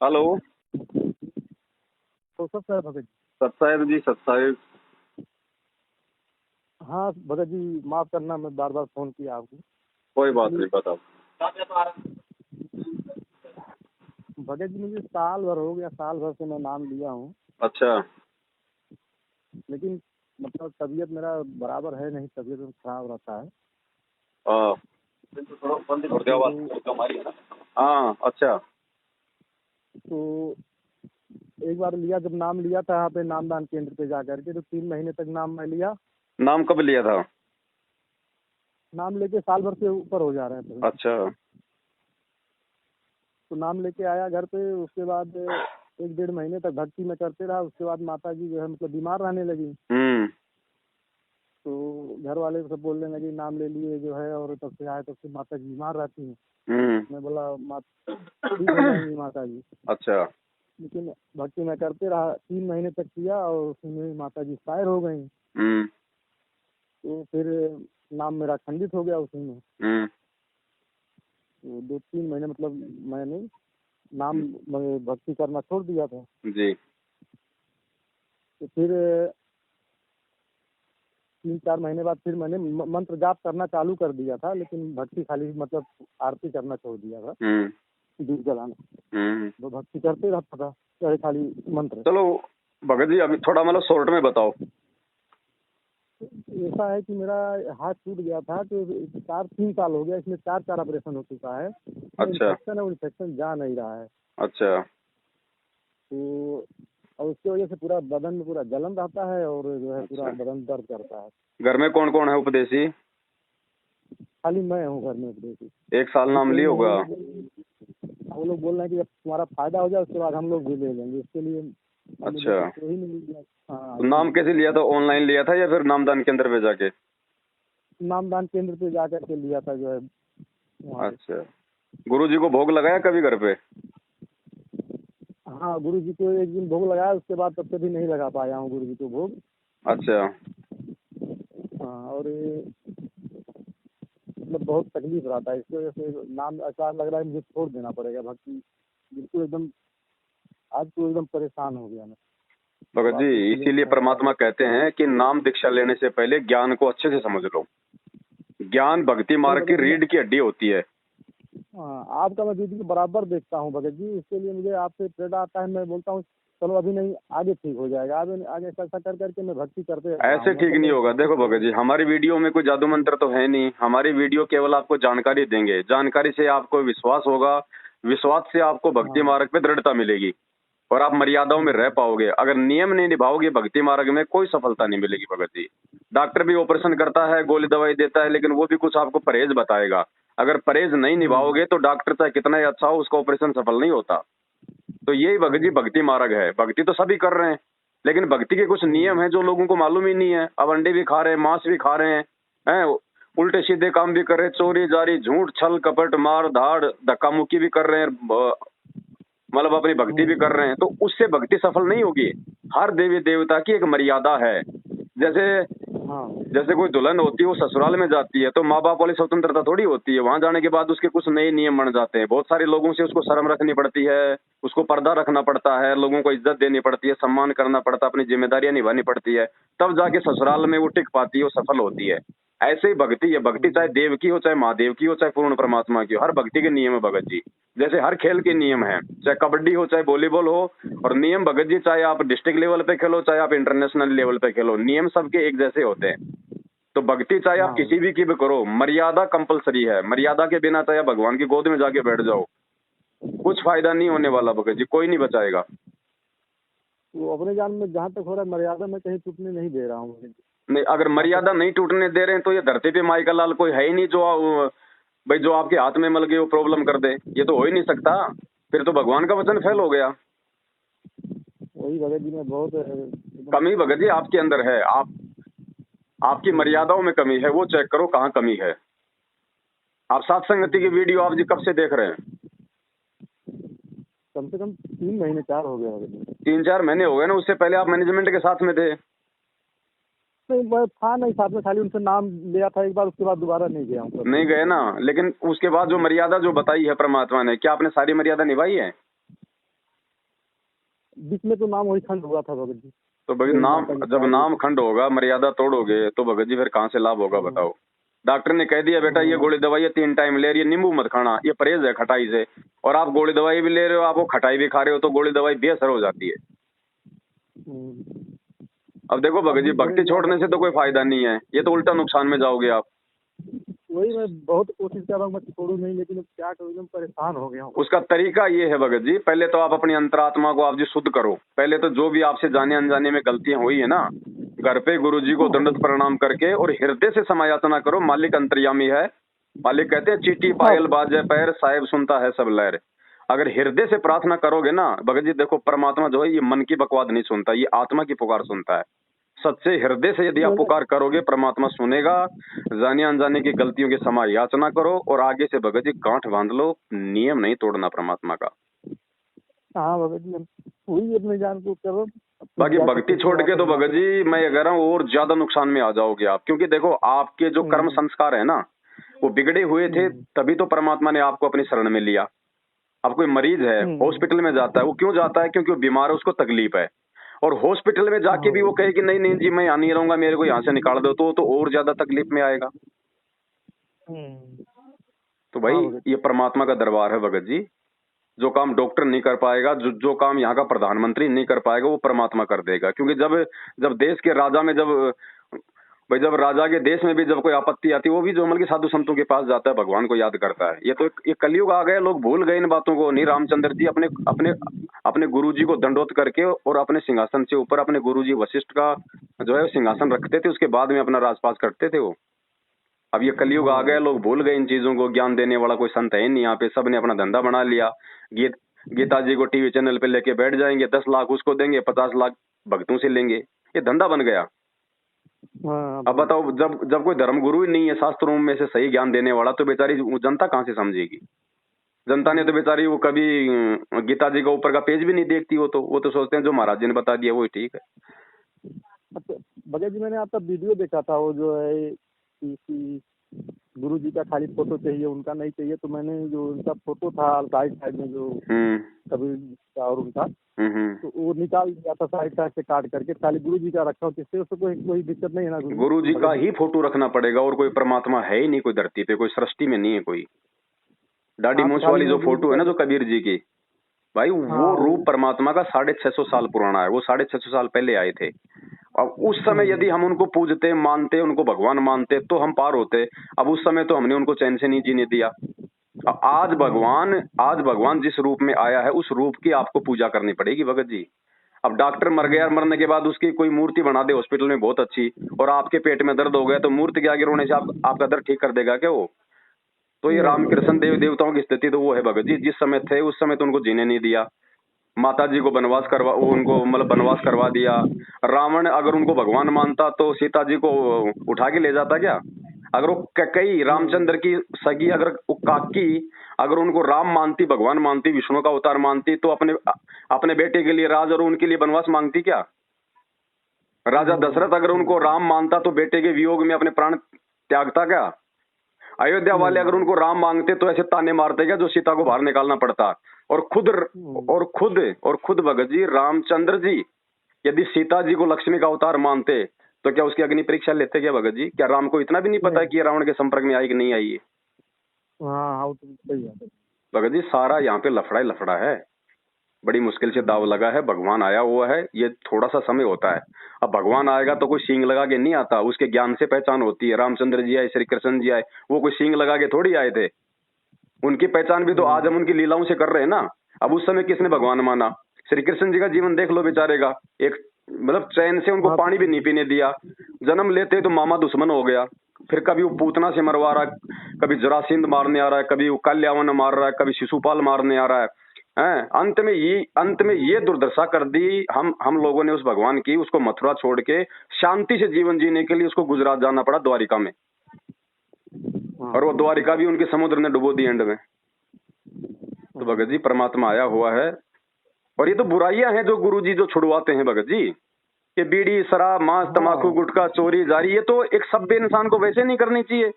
Hello. तो सब sir Bhagat ji. सत्साहिब जी, सत्साहिब। हाँ भगत जी, माफ करना मैं बार बार फोन किया आपको। कोई बात नहीं, बताओ। भगत जी मुझे साल भर हो गया, साल भर से मैं नाम लिया हूँ, अच्छा। लेकिन मतलब तबीयत मेरा बराबर है नहीं, तबीयत खराब रहता है। हाँ। हाँ, अच्छा। तो एक बार लिया, जब नाम लिया था यहाँ पे नामदान केंद्र पे जाकर के, तो 3 महीने तक नाम मैं लिया। नाम कब लिया था? नाम लेके साल भर से ऊपर हो जा रहे हैं। अच्छा। तो नाम लेके आया घर पे, उसके बाद 1 डेढ़ महीने तक भक्ति में करते रहा। उसके बाद माता जी जो है मतलब बीमार रहने लगी। हम्म। तो घर वाले सब बोलने लगे नाम ले लिए जो है, और तब से आए तब से माता जी बीमार रहती हैं। हम्म। मैं बोला माता ठीक हो जाएंगी माता जी, अच्छा। लेकिन भक्ति में करते रहा। 3 महीने तक किया और उसमें माता जी एक्सपायर हो गई। हम्म। तो फिर नाम मेरा खंडित हो गया उसी में। हम्म। तो 2-3 महीने मतलब मैंने नाम भक्ति करना छोड़ दिया था। जी। तो फिर 3-4 महीने बाद फिर मैंने मंत्र जाप करना चालू कर दिया था, लेकिन भक्ति खाली मतलब आरती करना छोड़ दिया था, हम्म। दीप जलाना। हम्म। तो भक्ति करते रहता था, चाहे खाली मंत्र। चलो भगत जी, अभी थोड़ा मतलब शॉर्ट में बताओ। ऐसा है कि मेरा हाथ टूट गया था, तो 3 साल हो गया, इसमें 4 ऑपरेशन हो चुका है। अच्छा। इन्फेक्शन है, वो इन्फेक्शन जा नहीं रहा है। अच्छा। तो और उसकी वजह से पूरा बदन में पूरा जलन रहता है, और जो है पूरा अच्छा। बदन दर्द करता है। घर में कौन कौन है उपदेशी? खाली मैं हूँ घर में उपदेशी। 1 साल अभी नाम कोई ली नहीं होगा? है। वो लोग बोल रहे हैं कि जब तुम्हारा फायदा हो जाए उसके बाद हम लोग भी ले लेंगे, उसके लिए मुझे अच्छा। तो कोई नहीं मिल गया। हाँ, तो नाम कैसे लिया था? ऑनलाइन लिया था या फिर नामदान केंद्र पे जाके? नामदान केंद्र पे जा करके लिया था जो है वहाँ पे। अच्छा। गुरु जी को भोग लगाया कभी घर पे? हाँ, गुरु जी को एक दिन भोग लगाया, उसके बाद तब से भी नहीं लगा पाया हूँ गुरु जी को भोग। अच्छा। हाँ, और ये मतलब बहुत तकलीफ रहता है, इसकी वजह से नाम ऐसा लग रहा है मुझे छोड़ देना पड़ेगा भक्ति। बिल्कुल एकदम आज तो एकदम परेशान हो गया मैं। भगत तो जी, आपसे इसलिए इसीलिए फोन लगा। परमात्मा कहते हैं कि नाम दीक्षा लेने से पहले ज्ञान को अच्छे से समझ लो। ज्ञान भक्ति नहीं मार्ग की भगत जी, रीढ़ की हड्डी होती है। हाँ आपका मैं वीडियो बराबर देखता हूँ भगत जी, इसके लिए मुझे आपसे प्रेरणा आता है। मैं बोलता हूँ चलो अभी नहीं, आगे ठीक हो जाएगा, आगे आगे ऐसा ऐसा कर करके मैं भक्ति करते ऐसे रहूँगा। ठीक मतलब नहीं मेरी होगा। भक्ति देखो भगत जी, हमारी वीडियो में कोई जादू मंत्र तो है नहीं। हमारी वीडियो केवल आपको जानकारी देंगे। जानकारी से आपको विश्वास होगा, विश्वास से आपको भक्ति हाँ मार्ग पे दृढ़ता मिलेगी और आप मर्यादाओं में रह पाओगे। अगर नियम नहीं निभाओगे भक्ति मार्ग में, कोई सफलता नहीं मिलेगी भगत जी। डॉक्टर भी ऑपरेशन करता है, गोली दवाई देता है, लेकिन वो भी कुछ आपको परहेज बताएगा। अगर परहेज नहीं निभाओगे तो डॉक्टर चाहे कितना ही अच्छा हो, उसका ऑपरेशन सफल नहीं होता। तो यही भगत जी भक्ति मार्ग है। भक्ति तो सभी कर रहे हैं, लेकिन भक्ति के कुछ नियम हैं जो लोगों को मालूम ही नहीं है। अब अंडे भी खा रहे हैं, मांस भी खा रहे हैं, उल्टे सीधे काम भी कर रहे हैं, चोरी जारी झूठ छल कपट मार धाड़ धक्का मुक्की भी कर रहे हैं, मतलब अपनी भक्ति भी कर रहे हैं। तो उससे भक्ति सफल नहीं होगी। हर देवी देवता की एक मर्यादा है। जैसे हाँ जैसे कोई दुल्हन होती है, वो ससुराल में जाती है तो माँ बाप वाली स्वतंत्रता थोड़ी होती है। वहां जाने के बाद उसके कुछ नए नियम बन जाते हैं। बहुत सारे लोगों से उसको शर्म रखनी पड़ती है, उसको पर्दा रखना पड़ता है, लोगों को इज्जत देनी पड़ती है, सम्मान करना पड़ता है, अपनी जिम्मेदारियां निभानी पड़ती है। तब जाके ससुराल में वो टिक पाती है, वो सफल होती है। ऐसे ही भक्ति है। भक्ति चाहे देव की हो, चाहे महादेव की हो, चाहे पूर्ण परमात्मा की हो, हर भक्ति के नियम है भगत जी। जैसे हर खेल के नियम है, चाहे कबड्डी हो चाहे वॉलीबॉल हो। और नियम भगत जी, चाहे आप डिस्ट्रिक्ट लेवल पे खेलो चाहे आप इंटरनेशनल लेवल पे खेलो, नियम सबके एक जैसे होते हैं। तो भक्ति चाहे आप हाँ किसी भी की भी करो, मर्यादा कंपलसरी है। मर्यादा के बिना चाहे भगवान की गोद में जाके बैठ जाओ, कुछ फायदा नहीं होने वाला भगत जी, कोई नहीं बचाएगा। वो अपने जान में जहाँ तक हो रहा है मर्यादा में कहीं टूटने नहीं दे रहा हूँ। नहीं, अगर जहाँ तक मर्यादा नहीं टूटने दे रहे हैं तो ये धरती पे माई का लाल कोई है ही नहीं जो भाई जो आपके हाथ में मल गई वो प्रॉब्लम कर दे। ये तो हो ही नहीं सकता। फिर तो भगवान का वचन फेल हो गया। वही भगत जी में बहुत एकदम कमी भगत जी आपके अंदर है। आपकी मर्यादाओं में कमी है, वो चेक करो कहाँ कमी है। आप सात संगति की वीडियो आप जी कब से देख रहे हैं? कम से कम 3 महीने 4 हो गए भगत जी। 3-4 महीने हो गए ना। उससे पहले आप मैनेजमेंट के साथ में थे। नहीं मैं था नहीं साथ में, खाली उनसे नाम लिया था एक बार, उसके बाद दोबारा नहीं गया हूँ नहीं गए ना। लेकिन उसके बाद जो मर्यादा जो बताई है परमात्मा ने, क्या आपने सारी मर्यादा निभाई है? बीच में तो नाम वही खंड हुआ था भगत जी। तो भगत वही नाम, माता जी जब का नाम खंड होगा, मर्यादा तोड़ोगे तो भगत जी फिर कहाँ से लाभ होगा बताओ। डॉक्टर ने कह दिया बेटा ये गोली दवाई 3 टाइम ले रही है, नींबू मत खाना, ये परहेज है खटाई से, और आप गोली दवाई भी ले रहे हो, आप वो खटाई भी खा रहे हो, तो गोली दवाई बेअसर हो जाती है। अब देखो भगत जी, अभी भक्ति मेरे छोड़ने से तो कोई फायदा नहीं है, ये तो उल्टा नुकसान में जाओगे आप। वही मैं बहुत कोशिश कर रहा हूँ, मैं छोड़ूं नहीं, लेकिन अब क्या करूँ, एकदम परेशान हो गया हूँ। उसका तरीका ये है भगत जी, पहले तो आप अपनी अंतरात्मा को आप जी शुद्ध करो। पहले तो जो भी आपसे जाने अनजाने में गलतियां हुई है ना, घर पे गुरुजी को दंडवत प्रणाम करके और हृदय से समायाचना करो। मालिक अंतर्यामी है। मालिक कहते हैं चीटी हाँ पायल बाजे पैर, साहेब सुनता है सब लहर। अगर हृदय से प्रार्थना करोगे ना भगत जी, देखो परमात्मा जो है ये मन की बकवाद नहीं सुनता, ये आत्मा की पुकार सुनता है। सच्चे हृदय से यदि आप पुकार करोगे, परमात्मा सुनेगा। जाने अनजाने की गलतियों की क्षमा याचना करो और आगे से भगत जी गांठ बांध लो, नियम नहीं तोड़ना परमात्मा का। हाँ भगत जी, वही अपने जान को करो। बाकी भक्ति छोड़ के तो भगत जी मैं ये कह रहा हूँ और ज्यादा नुकसान में आ जाओगे आप, क्योंकि देखो आपके जो कर्म संस्कार है ना वो बिगड़े हुए थे, तभी तो परमात्मा ने आपको अपनी शरण में लिया। अब कोई मरीज है हॉस्पिटल में जाता है, वो क्यों जाता है? क्योंकि वो बीमार है, उसको तकलीफ है। और हॉस्पिटल में जाके भी वो कहे कि नहीं नहीं जी मैं यहाँ नहीं रहूंगा, मेरे को यहाँ से निकाल दो, तो और ज्यादा तकलीफ में आएगा। तो भाई ये परमात्मा का दरबार है भगत जी। जो काम डॉक्टर नहीं कर पाएगा, जो काम यहाँ का प्रधानमंत्री नहीं कर पाएगा, वो परमात्मा कर देगा। क्योंकि जब जब देश के राजा में जब राजा के देश में भी जब कोई आपत्ति आती है, वो भी जो मतलब साधु संतों के पास जाता है, भगवान को याद करता है। ये तो ये कलयुग आ गया, लोग भूल गए इन बातों को। नहीं, रामचंद्र जी अपने अपने अपने गुरुजी को दंडोत करके और अपने सिंहासन से ऊपर अपने गुरुजी वशिष्ठ का जो है सिंहासन रखते थे, उसके बाद में अपना राजपास करते थे वो। अब ये कलयुग आ गया, लोग भूल गए इन चीजों को। ज्ञान देने वाला कोई संत है नहीं यहाँ पे, सब ने अपना धंधा बना लिया। गीता जी को टीवी चैनल पे लेके बैठ जाएंगे, 10 लाख उसको देंगे, 50 लाख भक्तों से लेंगे, ये धंधा बन गया। अब बताओ, जब जब कोई धर्मगुरु ही नहीं है शास्त्रों में से सही ज्ञान देने वाला, तो बेचारी जनता कहाँ से समझेगी? जनता ने तो बेचारी वो कभी गीता जी का ऊपर का पेज भी नहीं देखती। वो तो सोचते हैं जो महाराज जी ने बता दिया वही ठीक है। अच्छा भगत जी, मैंने आपका वीडियो देखा था, वो जो है गुरु जी का खाली फोटो चाहिए, उनका नहीं चाहिए, तो मैंने जो उनका फोटो था साइड साइड में जो कबीर का और उनका, तो वो निकाल दिया था साइड साइड से काट करके, खाली गुरु जी का रखा हो, जिससे उससे कोई दिक्कत नहीं है ना? गुरु जी का ही फोटो रखना पड़ेगा, और कोई परमात्मा है ही नहीं कोई धरती पे, कोई सृष्टि में नहीं है कोई। दाढ़ी मूंछ वाली जो फोटो है ना जो कबीर जी की, भाई वो रूप परमात्मा का 650 साल पुराना है। वो 650 साल पहले आए थे। अब उस समय यदि हम उनको पूजते मानते, उनको भगवान मानते, तो हम पार होते। अब उस समय तो हमने उनको चैन से नहीं जीने दिया। आज भगवान जिस रूप में आया है, उस रूप की आपको पूजा करनी पड़ेगी भगत जी। अब डॉक्टर मर गया, मरने के बाद उसकी कोई मूर्ति बना दे हॉस्पिटल में बहुत अच्छी, और आपके पेट में दर्द हो गया, तो मूर्ति के आगे रोने से आपका दर्द ठीक कर देगा क्या वो? तो ये रामकृष्ण देवताओं की स्थिति तो वो है भगत जी। जिस समय थे उस समय तो उनको जीने नहीं दिया। माता जी को उनको मतलब बनवास करवा दिया। रावण अगर उनको भगवान मानता तो सीता जी को उठा के ले जाता क्या? अगर वो कई रामचंद्र की सगी अगर काकी अगर उनको राम मानती, भगवान मानती, विष्णु का अवतार मानती, तो अपने बेटे के लिए राज और उनके लिए बनवास मांगती क्या? राजा दशरथ अगर उनको राम मानता तो बेटे के वियोग में अपने प्राण त्यागता क्या? अयोध्या वाले अगर उनको राम मांगते तो ऐसे ताने मारते क्या जो सीता को बाहर निकालना पड़ता? और खुद भगत जी रामचंद्र जी यदि सीता जी को लक्ष्मी का अवतार मानते तो क्या उसकी अग्नि परीक्षा लेते क्या भगत जी? क्या राम को इतना भी नहीं पता है कि रावण के संपर्क में आई कि नहीं आई है? भगत जी सारा यहाँ पे लफड़ा ही लफड़ा है। बड़ी मुश्किल से दाव लगा है, भगवान आया हुआ है, ये थोड़ा सा समय होता है। अब भगवान आएगा तो कोई सींग लगा के नहीं आता, उसके ज्ञान से पहचान होती है। रामचंद्र जी आए, श्री कृष्ण जी आए, वो कोई सींग लगा के थोड़ी आए थे। उनकी पहचान भी तो आज हम उनकी लीलाओं से कर रहे हैं ना। अब उस समय किसने भगवान माना? श्री कृष्ण जी का जीवन देख लो बेचारे का, एक मतलब चैन से उनको पानी भी नहीं पीने दिया। जन्म लेते तो मामा दुश्मन हो गया, फिर कभी वो पूतना से मरवा रहा है, कभी जरासिंध मारने आ रहा है, कभी वो कल्यावन मार रहा है, कभी शिशुपाल मारने आ रहा है। अंत में ये दुर्दशा कर दी हम लोगों ने उस भगवान की। उसको मथुरा छोड़ के शांति से जीवन जीने के लिए उसको गुजरात जाना पड़ा, द्वारिका में। और वो द्वारिका भी उनके समुद्र ने डुबो दी एंड में। तो भगत जी परमात्मा आया हुआ है। और ये तो बुराइयां हैं जो गुरुजी जो छुड़वाते हैं भगत जी, कि बीड़ी, शराब, मांस, तंबाकू, गुटखा, चोरी, जारी, ये तो एक सभ्य इंसान को वैसे नहीं करनी चाहिए,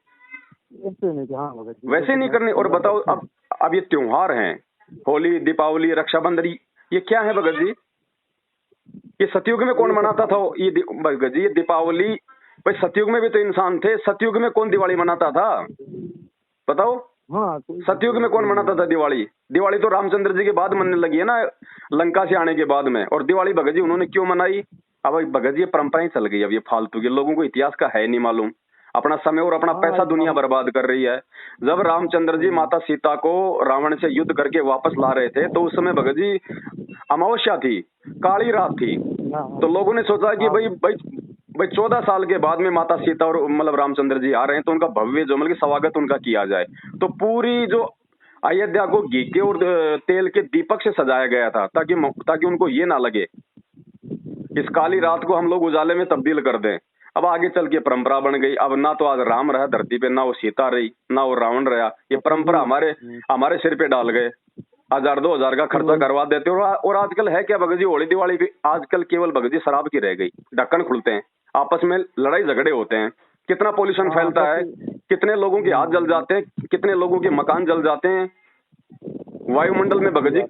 वैसे नहीं करनी। और बताओ अब ये त्योहार हैं, होली, दीपावली, रक्षाबंधन, ये क्या है भगत जी? ये सतयुग में कौन मनाता था भगत जी ये दीपावली? भाई सतयुग में भी तो इंसान थे, सतयुग में कौन दिवाली मनाता था बताओ? हाँ सतयुग में कौन मनाता था दिवाली? दिवाली तो रामचंद्र जी के बाद मनने लगी है ना, लंका से आने के बाद में। और दिवाली भगत जी उन्होंने क्यों मनाई? अब भगत जी ये परंपराएं चल गई, अब ये फालतू के, लोगों को इतिहास का है नहीं मालूम, अपना समय और अपना पैसा दुनिया बर्बाद कर रही है। जब रामचंद्र जी माता सीता को रावण से युद्ध करके वापस ला रहे थे तो उस समय भगत जी अमावस्या थी, काली रात थी। तो लोगों ने सोचा कि भाई भाई भाई 14 साल के बाद में माता सीता और मतलब रामचंद्र जी आ रहे हैं तो उनका भव्य जो मतलब स्वागत उनका किया जाए। तो पूरी जो अयोध्या को घी के और तेल के दीपक से सजाया गया था ताकि उनको ये ना लगे इस काली रात को हम लोग उजाले में तब्दील कर दें। अब आगे चल के परंपरा बन गई। अब ना तो आज राम रहा धरती पे, ना वो सीता रही, ना वो रावण रहा। ये परंपरा हमारे सिर पे डाल गए, 1000-2000 का खर्चा करवा देते। और आजकल है क्या भगत जी, होली दिवाली भी आजकल केवल भगत जी शराब की रह गई। ढक्कन खुलते हैं, आपस में लड़ाई झगड़े होते हैं, कितना पोल्यूशन फैलता है, कितने लोगों के हाथ जल जाते हैं, कितने लोगों के मकान जल जाते हैं, वायुमंडल में भगत जी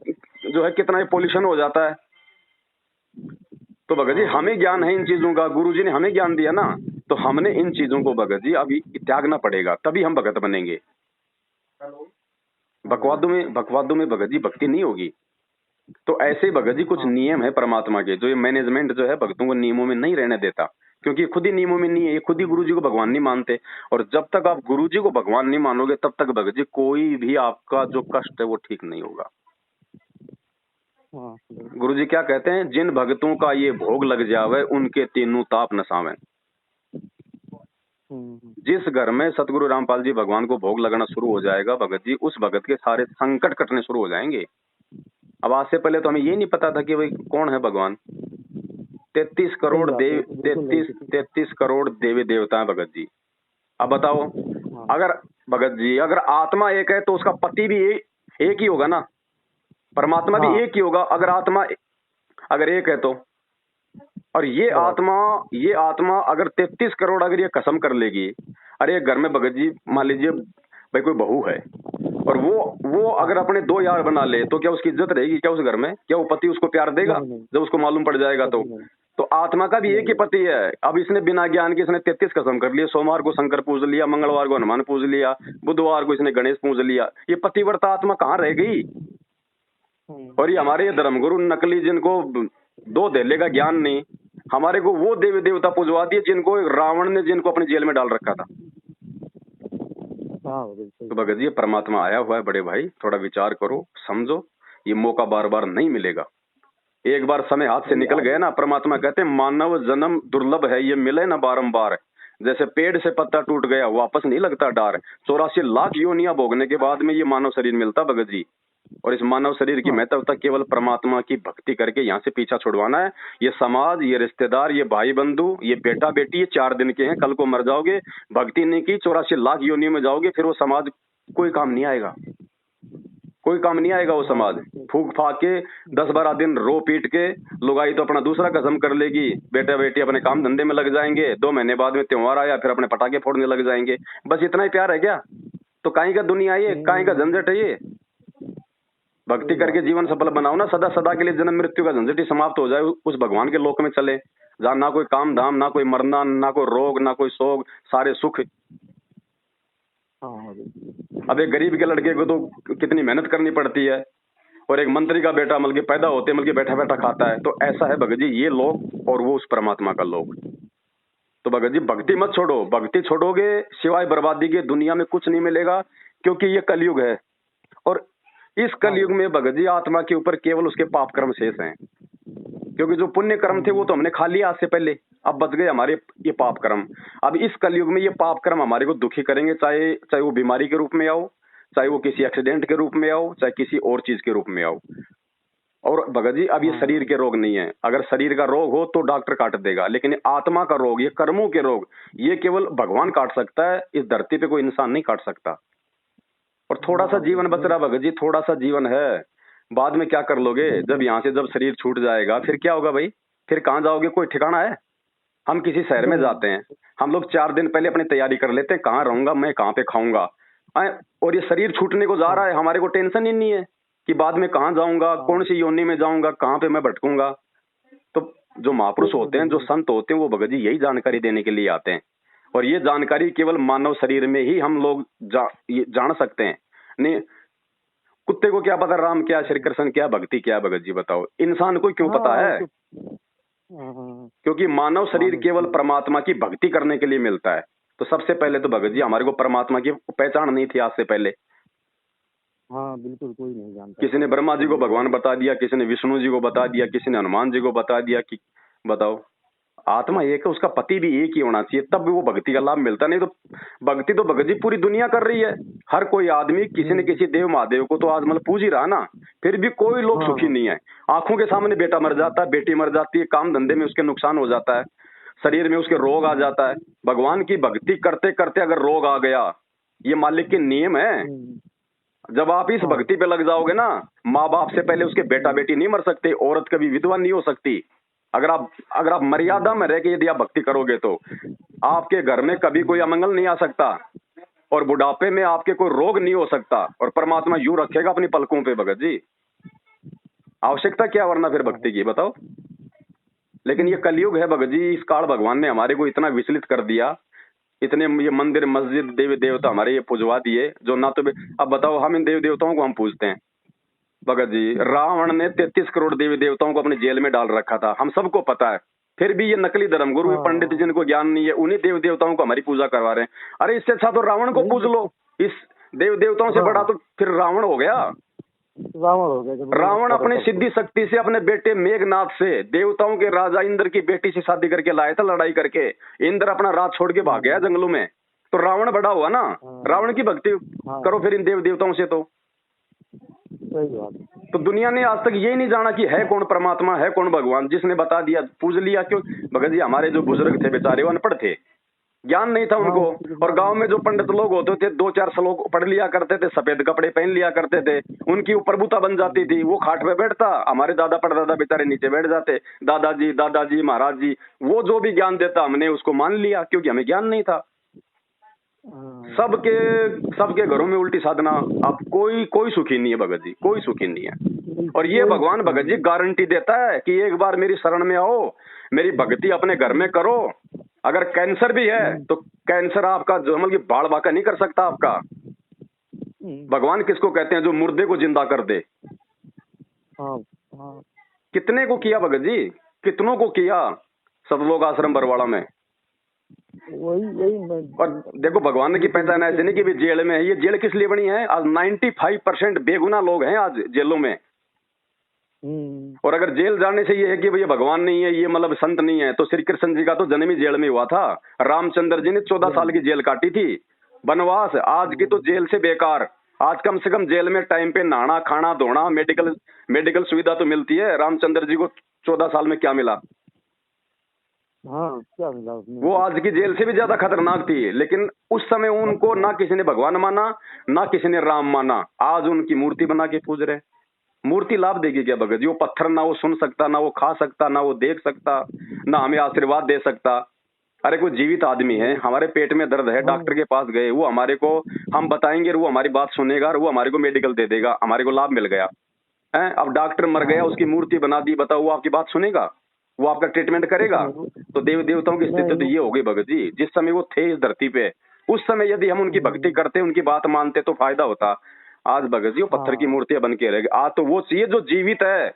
जो है कितना पोल्यूशन हो जाता है। तो भगत जी हमें ज्ञान है इन चीजों का, गुरुजी ने हमें ज्ञान दिया ना, तो हमने इन चीजों को भगत जी अभी त्यागना पड़ेगा, तभी हम भगत बनेंगे। बकवादों में भगत जी भक्ति नहीं होगी। तो ऐसे भगत जी कुछ नियम है परमात्मा के, जो ये मैनेजमेंट जो है भक्तों को नियमों में नहीं रहने देता, क्योंकि खुद ही नियमों में नहीं है, ये खुद ही गुरुजी को भगवान नहीं मानते। और जब तक आप गुरुजी को भगवान नहीं मानोगे तब तक भगत जी कोई भी आपका जो कष्ट है वो ठीक नहीं होगा। गुरुजी क्या कहते हैं, जिन भक्तों का ये भोग लग जावे उनके तीनों ताप नसावे। जिस घर में सतगुरु रामपाल जी भगवान को भोग लगना शुरू हो जाएगा भगत जी, उस भगत के सारे संकट कटने शुरू हो जाएंगे। अब आज से पहले तो हमें ये नहीं पता था कि भाई कौन है भगवान। 33 करोड़ देवी देवता है भगत जी। अब बताओ, अगर भगत जी अगर आत्मा एक है तो उसका पति भी एक ही होगा ना, परमात्मा भी एक ही होगा अगर आत्मा अगर एक है तो। और ये आत्मा अगर 33 करोड़ अगर ये कसम कर लेगी, अरे घर में भगत जी मान लीजिए भाई कोई बहू है और वो अगर अपने 2 यार बना ले तो क्या उसकी इज्जत रहेगी क्या उस घर में? क्या वो पति उसको प्यार देगा जब उसको मालूम पड़ जाएगा? तो आत्मा का भी एक ही पति है। अब इसने बिना ज्ञान के इसने 33 कसम कर लिए, सोमवार को शंकर पूज लिया, मंगलवार को हनुमान पूज लिया, बुधवार को इसने गणेश पूज लिया। ये पतिव्रता आत्मा कहाँ रह गई? और ये हमारे धर्मगुरु नकली, जिनको 2 धेले का ज्ञान नहीं, हमारे को वो देवी देवता पूजवा दिए जिनको रावण ने जिनको अपनी जेल में डाल रखा था। तो भगत जी परमात्मा आया हुआ है बड़े भाई, थोड़ा विचार करो, समझो, ये मौका बार बार नहीं मिलेगा। एक बार समय हाथ से निकल गया ना, परमात्मा कहते हैं मानव जन्म दुर्लभ है, ये मिले ना बारंबार। जैसे पेड़ से पत्ता टूट गया वापस नहीं लगता डार। 84 लाख योनियां भोगने के बाद में ये मानव शरीर मिलता भगत जी। और इस मानव शरीर की महत्वता केवल परमात्मा की भक्ति करके यहाँ से पीछा छुड़वाना है। ये समाज, ये रिश्तेदार, ये भाई बंधु, ये बेटा बेटी, ये 4 दिन के हैं, कल को मर जाओगे। भक्ति नहीं की 84 लाख योनियों में जाओगे, फिर वो समाज कोई काम नहीं आएगा, कोई काम नहीं आएगा। वो समाज फूक फाक के 10-12 दिन रो पीट के, लुगाई तो अपना दूसरा कसम कर लेगी, बेटा बेटी अपने काम धंधे में लग जाएंगे, 2 महीने बाद में त्योहार आया फिर अपने पटाखे फोड़ने लग जाएंगे। बस इतना ही प्यार है क्या? तो काहे का दुनिया ये, काहे का झंझट है ये? भक्ति करके जीवन सफल बनाओ ना, सदा सदा के लिए जन्म मृत्यु का झंझट ही समाप्त हो जाए, उस भगवान के लोक में चले जहाँ ना कोई काम धाम, ना कोई मरना, ना कोई रोग, ना कोई शोक, सारे सुख। अब एक गरीब के लड़के को तो कितनी मेहनत करनी पड़ती है, और एक मंत्री का बेटा मतलब पैदा होते मतलब बैठा बैठा खाता है। तो ऐसा है भगत जी ये लोग और वो उस परमात्मा का लोग। तो भगत जी भक्ति मत छोड़ो, भक्ति छोड़ोगे सिवाय बर्बादी के दुनिया में कुछ नहीं मिलेगा, क्योंकि ये कलयुग है। और इस कलयुग में भगत जी आत्मा के ऊपर केवल उसके पाप कर्म शेष हैं, क्योंकि जो पुण्य कर्म थे वो तो हमने खा लिया आज से पहले, अब बच गए हमारे ये पाप कर्म। अब इस कलयुग में ये पाप कर्म हमारे को दुखी करेंगे, चाहे वो बीमारी के रूप में आओ, चाहे वो किसी एक्सीडेंट के रूप में आओ, चाहे किसी और चीज के रूप में आओ। और भगत जी अब ये शरीर के रोग नहीं है, अगर शरीर का रोग हो तो डॉक्टर काट देगा, लेकिन आत्मा का रोग, ये कर्मों के रोग, ये केवल भगवान काट सकता है, इस धरती पे कोई इंसान नहीं काट सकता। और थोड़ा सा जीवन बच रहा भगत जी, थोड़ा सा जीवन है, बाद में क्या कर लोगे? जब यहाँ से जब शरीर छूट जाएगा फिर क्या होगा भाई? फिर कहाँ जाओगे? कोई ठिकाना है? हम किसी शहर में जाते हैं, हम लोग 4 दिन पहले अपनी तैयारी कर लेते हैं, कहाँ रहूंगा मैं, कहाँ पे खाऊंगा। और ये शरीर छूटने को जा रहा है, हमारे को टेंशन ही नहीं है कि बाद में कहाँ जाऊंगा, कौन सी योनि में जाऊंगा, कहाँ पे मैं भटकूंगा। तो जो महापुरुष होते हैं, जो संत होते हैं, वो भगत जी यही जानकारी देने के लिए आते हैं। और ये जानकारी केवल मानव शरीर में ही हम लोग जान सकते हैं। नहीं, कुत्ते को क्या पता राम क्या, श्री कृष्ण क्या, भक्ति क्या? भगत जी बताओ, इंसान को क्यों पता है? क्योंकि मानव शरीर केवल परमात्मा की भक्ति करने के लिए मिलता है। तो सबसे पहले तो भगत जी हमारे को परमात्मा की पहचान नहीं थी आज से पहले। हाँ बिल्कुल, कोई नहीं जानता। किसी ने ब्रह्मा जी को भगवान बता दिया, किसी ने विष्णु जी को बता दिया, किसी ने हनुमान जी को बता दिया कि बताओ, आत्मा एक है, उसका पति भी एक ही होना चाहिए, तब भी वो भक्ति का लाभ मिलता। नहीं तो भक्ति तो भगत जी पूरी दुनिया कर रही है। हर कोई आदमी किसी न किसी देव महादेव को तो आज मतलब पूज ही रहा ना, फिर भी कोई लोग सुखी नहीं है। आंखों के सामने बेटा मर जाता है, बेटी मर जाती है, काम धंधे में उसके नुकसान हो जाता है, शरीर में उसके रोग आ जाता है। भगवान की भक्ति करते करते अगर रोग आ गया, ये मालिक के नियम है। जब आप इस भक्ति पे लग जाओगे ना, माँ बाप से पहले उसके बेटा बेटी नहीं मर सकते, औरत कभी विधवा नहीं हो सकती। अगर आप मर्यादा में रह के यदि आप भक्ति करोगे तो आपके घर में कभी कोई अमंगल नहीं आ सकता, और बुढ़ापे में आपके कोई रोग नहीं हो सकता, और परमात्मा यूं रखेगा अपनी पलकों पे। भगत जी आवश्यकता क्या वरना फिर भक्ति की, बताओ। लेकिन ये कलयुग है भगत जी, इस काल भगवान ने हमारे को इतना विचलित कर दिया, इतने ये मंदिर मस्जिद देवी देवता हमारे ये पुजवा दिए, जो ना तो अब बताओ हम इन देवी देवताओं को हम पूजते हैं। भगत जी रावण ने 33 करोड़ देवी देवताओं को अपने जेल में डाल रखा था, हम सबको पता है। फिर भी ये नकली धर्मगुरु पंडित जिनको ज्ञान नहीं है, उन्हीं देवी देवताओं को हमारी पूजा करवा रहे हैं। अरे इससे अच्छा तो रावण को पूज लो, इस देव देवताओं से बड़ा तो फिर रावण हो गया। रावण अपनी सिद्धि शक्ति से अपने बेटे मेघनाथ से देवताओं के राजा इंद्र की बेटी से शादी करके लाया था, लड़ाई करके। इंद्र अपना राज छोड़ के भाग गया जंगलों में, तो रावण बड़ा हुआ ना। रावण की भक्ति करो फिर इन देव देवताओं से। तो दुनिया ने आज तक यही नहीं जाना कि है कौन परमात्मा, है कौन भगवान। जिसने बता दिया पूज लिया। क्यों भगत जी, हमारे जो बुजुर्ग थे बेचारे वो अनपढ़ थे, ज्ञान नहीं था उनको। और गांव में जो पंडित लोग होते थे 2-4 श्लोक पढ़ लिया करते थे, सफेद कपड़े पहन लिया करते थे, उनकी प्रभुता बन जाती थी। वो खाट पे बैठता, हमारे दादा परदादा बेचारे नीचे बैठ जाते। दादाजी महाराज जी वो जो भी ज्ञान देता हमने उसको मान लिया, क्योंकि हमें ज्ञान नहीं था। सबके घरों में उल्टी साधना। अब कोई सुखी नहीं है भगत जी, कोई सुखी नहीं है। और ये भगवान भगत जी गारंटी देता है कि एक बार मेरी शरण में आओ, मेरी भक्ति अपने घर में करो। अगर कैंसर भी है तो कैंसर आपका जो मतलब कि बाढ़ बाका नहीं कर सकता आपका। भगवान किसको कहते हैं? जो मुर्दे को जिंदा कर दे। कितने को किया भगत जी, कितनों को किया सतलोक आश्रम बरवाड़ा में। और देखो भगवान की पहचान ऐसे नहीं कि भी जेल में है। ये जेल किस लिए बनी है? आज 95% बेगुनाह लोग हैं आज जेलों में। और अगर जेल जाने से ये है कि भैया भगवान नहीं है, ये मतलब संत नहीं है, तो श्री कृष्ण जी का तो जन्म ही जेल में हुआ था। रामचंद्र जी ने 14 साल की जेल काटी थी, वनवास। आज की तो जेल से बेकार। आज कम से कम जेल में टाइम पे नहाना, खाना, धोना, मेडिकल सुविधा तो मिलती है। रामचंद्र जी को 14 साल में क्या मिला? क्या मिला उसमें? वो आज की जेल से भी ज्यादा खतरनाक थी। लेकिन उस समय उनको ना किसी ने भगवान माना, ना किसी ने राम माना। आज उनकी मूर्ति बना के पूज रहे। मूर्ति लाभ देगी क्या भगत जी? वो पत्थर ना वो सुन सकता, ना वो खा सकता, ना वो देख सकता, ना हमें आशीर्वाद दे सकता। अरे कोई जीवित आदमी है, हमारे पेट में दर्द है, डॉक्टर के पास गए, वो हमारे को हम बताएंगे, वो हमारी बात सुनेगा और वो हमारे को मेडिकल दे देगा, हमारे को लाभ मिल गया है। अब डॉक्टर मर गया, उसकी मूर्ति बना दी, बताओ वो आपकी बात सुनेगा? वो आपका ट्रीटमेंट करेगा? तो देव देवताओं की स्थिति तो ये हो गई भगत जी। जिस समय वो थे इस धरती पे, उस समय यदि हम उनकी भक्ति करते, उनकी बात मानते तो फायदा होता। आज भगत जी वो पत्थर की मूर्तियां बन के रह गई। आज तो वो चाहिए जो जीवित है।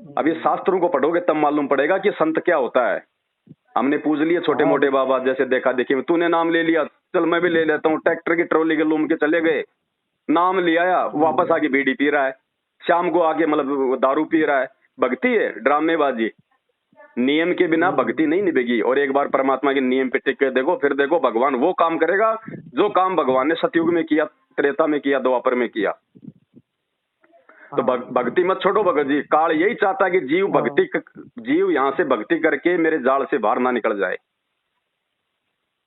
अभी शास्त्रों को पढ़ोगे तब मालूम पड़ेगा कि संत क्या होता है। हमने पूज लिए छोटे मोटे बाबा, जैसे देखा देखी में तूने नाम ले लिया, चल मैं भी ले लेता हूँ। ट्रैक्टर की ट्रॉली के लूम के चले गए, नाम लिया, वापस आके बीड़ी पी रहा है, शाम को आके मतलब दारू पी रहा है। भक्ति है ड्रामेबाजी। नियम के बिना भक्ति नहीं निभेगी। और एक बार परमात्मा के नियम पे टिक के देखो, फिर देखो भगवान वो काम करेगा जो काम भगवान ने सतयुग में किया, त्रेता में किया, द्वापर में किया। तो भक्ति मत छोड़ो भगत जी। काल यही चाहता है कि जीव यहाँ से भक्ति करके मेरे जाल से बाहर ना निकल जाए।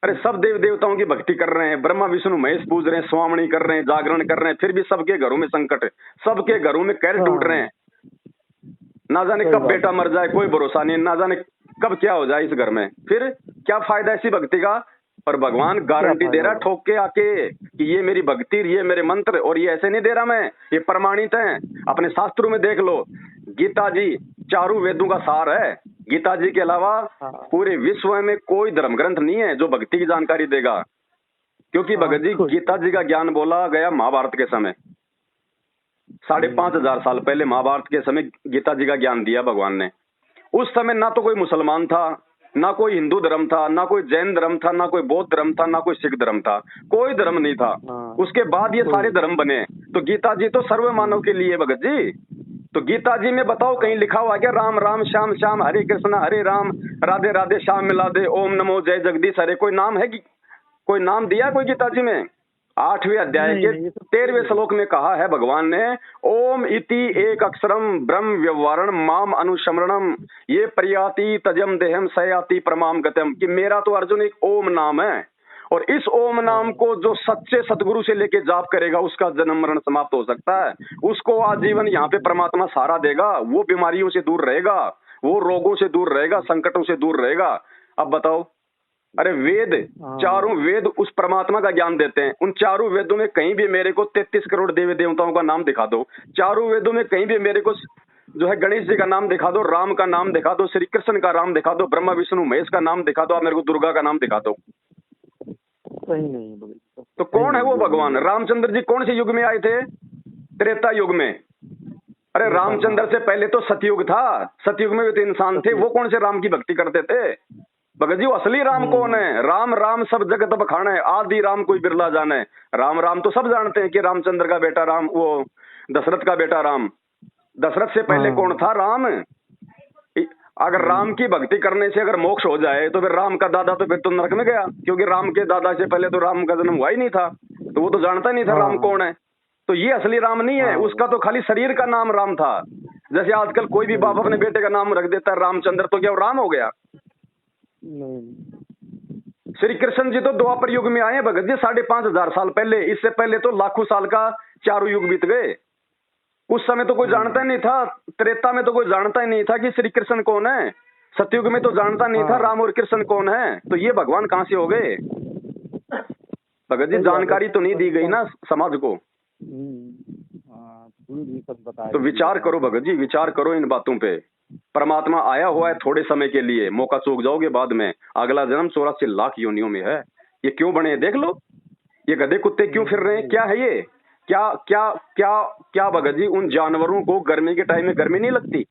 अरे सब देव देवताओं की भक्ति कर रहे हैं, ब्रह्मा विष्णु महेश पूज रहे हैं, स्वामणी कर रहे हैं, जागरण कर रहे हैं, फिर भी सबके घरों में संकट है, सबके घरों में कैर टूट रहे हैं। ना जाने कब बेटा मर जाए, कोई भरोसा नहीं, ना जाने कब क्या हो जाए इस घर में। फिर क्या फायदा ऐसी भक्ति का? और भगवान गारंटी दे रहा ठोक के आके कि ये मेरी भक्ति, ये मेरे मंत्र। और ये ऐसे नहीं दे रहा मैं, ये प्रमाणित है। अपने शास्त्रों में देख लो, गीता जी चारों वेदों का सार है। गीता जी के अलावा हाँ। पूरे विश्व में कोई धर्म ग्रंथ नहीं है जो भक्ति की जानकारी देगा, क्योंकि भगत जी गीता जी का ज्ञान बोला गया महाभारत के समय, 5,500 साल पहले महाभारत के समय गीता जी का ज्ञान दिया भगवान ने। उस समय ना तो कोई मुसलमान था, ना कोई हिंदू धर्म था, ना कोई जैन धर्म था, ना कोई बौद्ध धर्म था, ना कोई सिख धर्म था, कोई धर्म नहीं था। उसके बाद ये सारे धर्म बने। तो गीता जी तो सर्व मानव के लिए भगत जी। तो गीता जी में बताओ कहीं लिखा हुआ क्या राम राम श्याम श्याम हरे कृष्ण हरे राम राधे राधे श्याम मिला दे ओम नमो जय जगदीश हरे, कोई नाम है कि कोई नाम दिया कोई गीता जी में? 8वें अध्याय के 13वें श्लोक में कहा है भगवान ने, ओम इति एक अक्षरम ब्रह्म व्यवहारण माम अनुस्मरणम ये प्रयाति तजम देहम सयाति प्रमाम गतम, कि मेरा तो अर्जुन एक ओम नाम है, और इस ओम नाम को जो सच्चे सतगुरु से लेके जाप करेगा उसका जन्म मरण समाप्त हो सकता है। उसको आजीवन यहाँ पे परमात्मा सहारा देगा, वो बीमारियों से दूर रहेगा, वो रोगों से दूर रहेगा, संकटों से दूर रहेगा। अब बताओ, अरे वेद, चारों वेद उस परमात्मा का ज्ञान देते हैं। उन चारों वेदों में कहीं भी मेरे को 33 करोड़ देवी देवताओं का नाम दिखा दो, चारों वेदों में कहीं भी मेरे को जो है गणेश जी का नाम दिखा दो, राम का नाम दिखा दो, श्री कृष्ण का नाम दिखा दो, ब्रह्मा विष्णु महेश का नाम दिखा दो, आप मेरे को दुर्गा का नाम दिखा दो। सही नहीं है। तो कौन है वो भगवान? रामचंद्र जी कौन से युग में आए थे? त्रेता युग में। अरे रामचंद्र से पहले तो सतयुग था, सतयुग में भी तो इंसान थे, वो कौन से राम की भक्ति करते थे? भगत जी असली राम कौन है? राम राम सब जगत बखान है, आदि राम कोई बिरला जाने। राम राम तो सब जानते हैं कि रामचंद्र का बेटा राम, वो दशरथ का बेटा राम। दशरथ से पहले कौन था? राम। अगर राम की भक्ति करने से अगर मोक्ष हो जाए तो फिर राम का दादा तो फिर तो नरक में गया, क्योंकि राम के दादा से पहले तो राम का जन्म हुआ ही नहीं था, तो वो तो जानता नहीं था राम कौन है। तो ये असली राम नहीं है, उसका तो खाली शरीर का नाम राम था। जैसे आजकल कोई भी बाप अपने बेटे का नाम रख देता है रामचंद्र, तो क्या वो राम हो गया? श्री कृष्ण जी तो द्वापर युग में आए भगत जी 5,500 साल पहले। इससे पहले तो लाखों साल का चारों युग बीत गए। उस समय तो कोई जानता ही नहीं था, त्रेता में तो कोई जानता ही नहीं था कि श्री कृष्ण कौन है, सतयुग में तो जानता नहीं था राम और कृष्ण कौन है। तो ये भगवान कहां से हो गए? भगत जी जानकारी तो नहीं दी गई ना समाज को। तो विचार करो भगत जी, विचार करो इन बातों पे। परमात्मा आया हुआ है थोड़े समय के लिए, मौका चूक जाओगे बाद में। अगला जन्म 84 लाख योनियों में है। ये क्यों बने देख लो, ये गधे कुत्ते क्यों फिर रहे हैं? क्या है ये? क्या क्या क्या क्या भगत जी, उन जानवरों को गर्मी के टाइम में गर्मी नहीं लगती,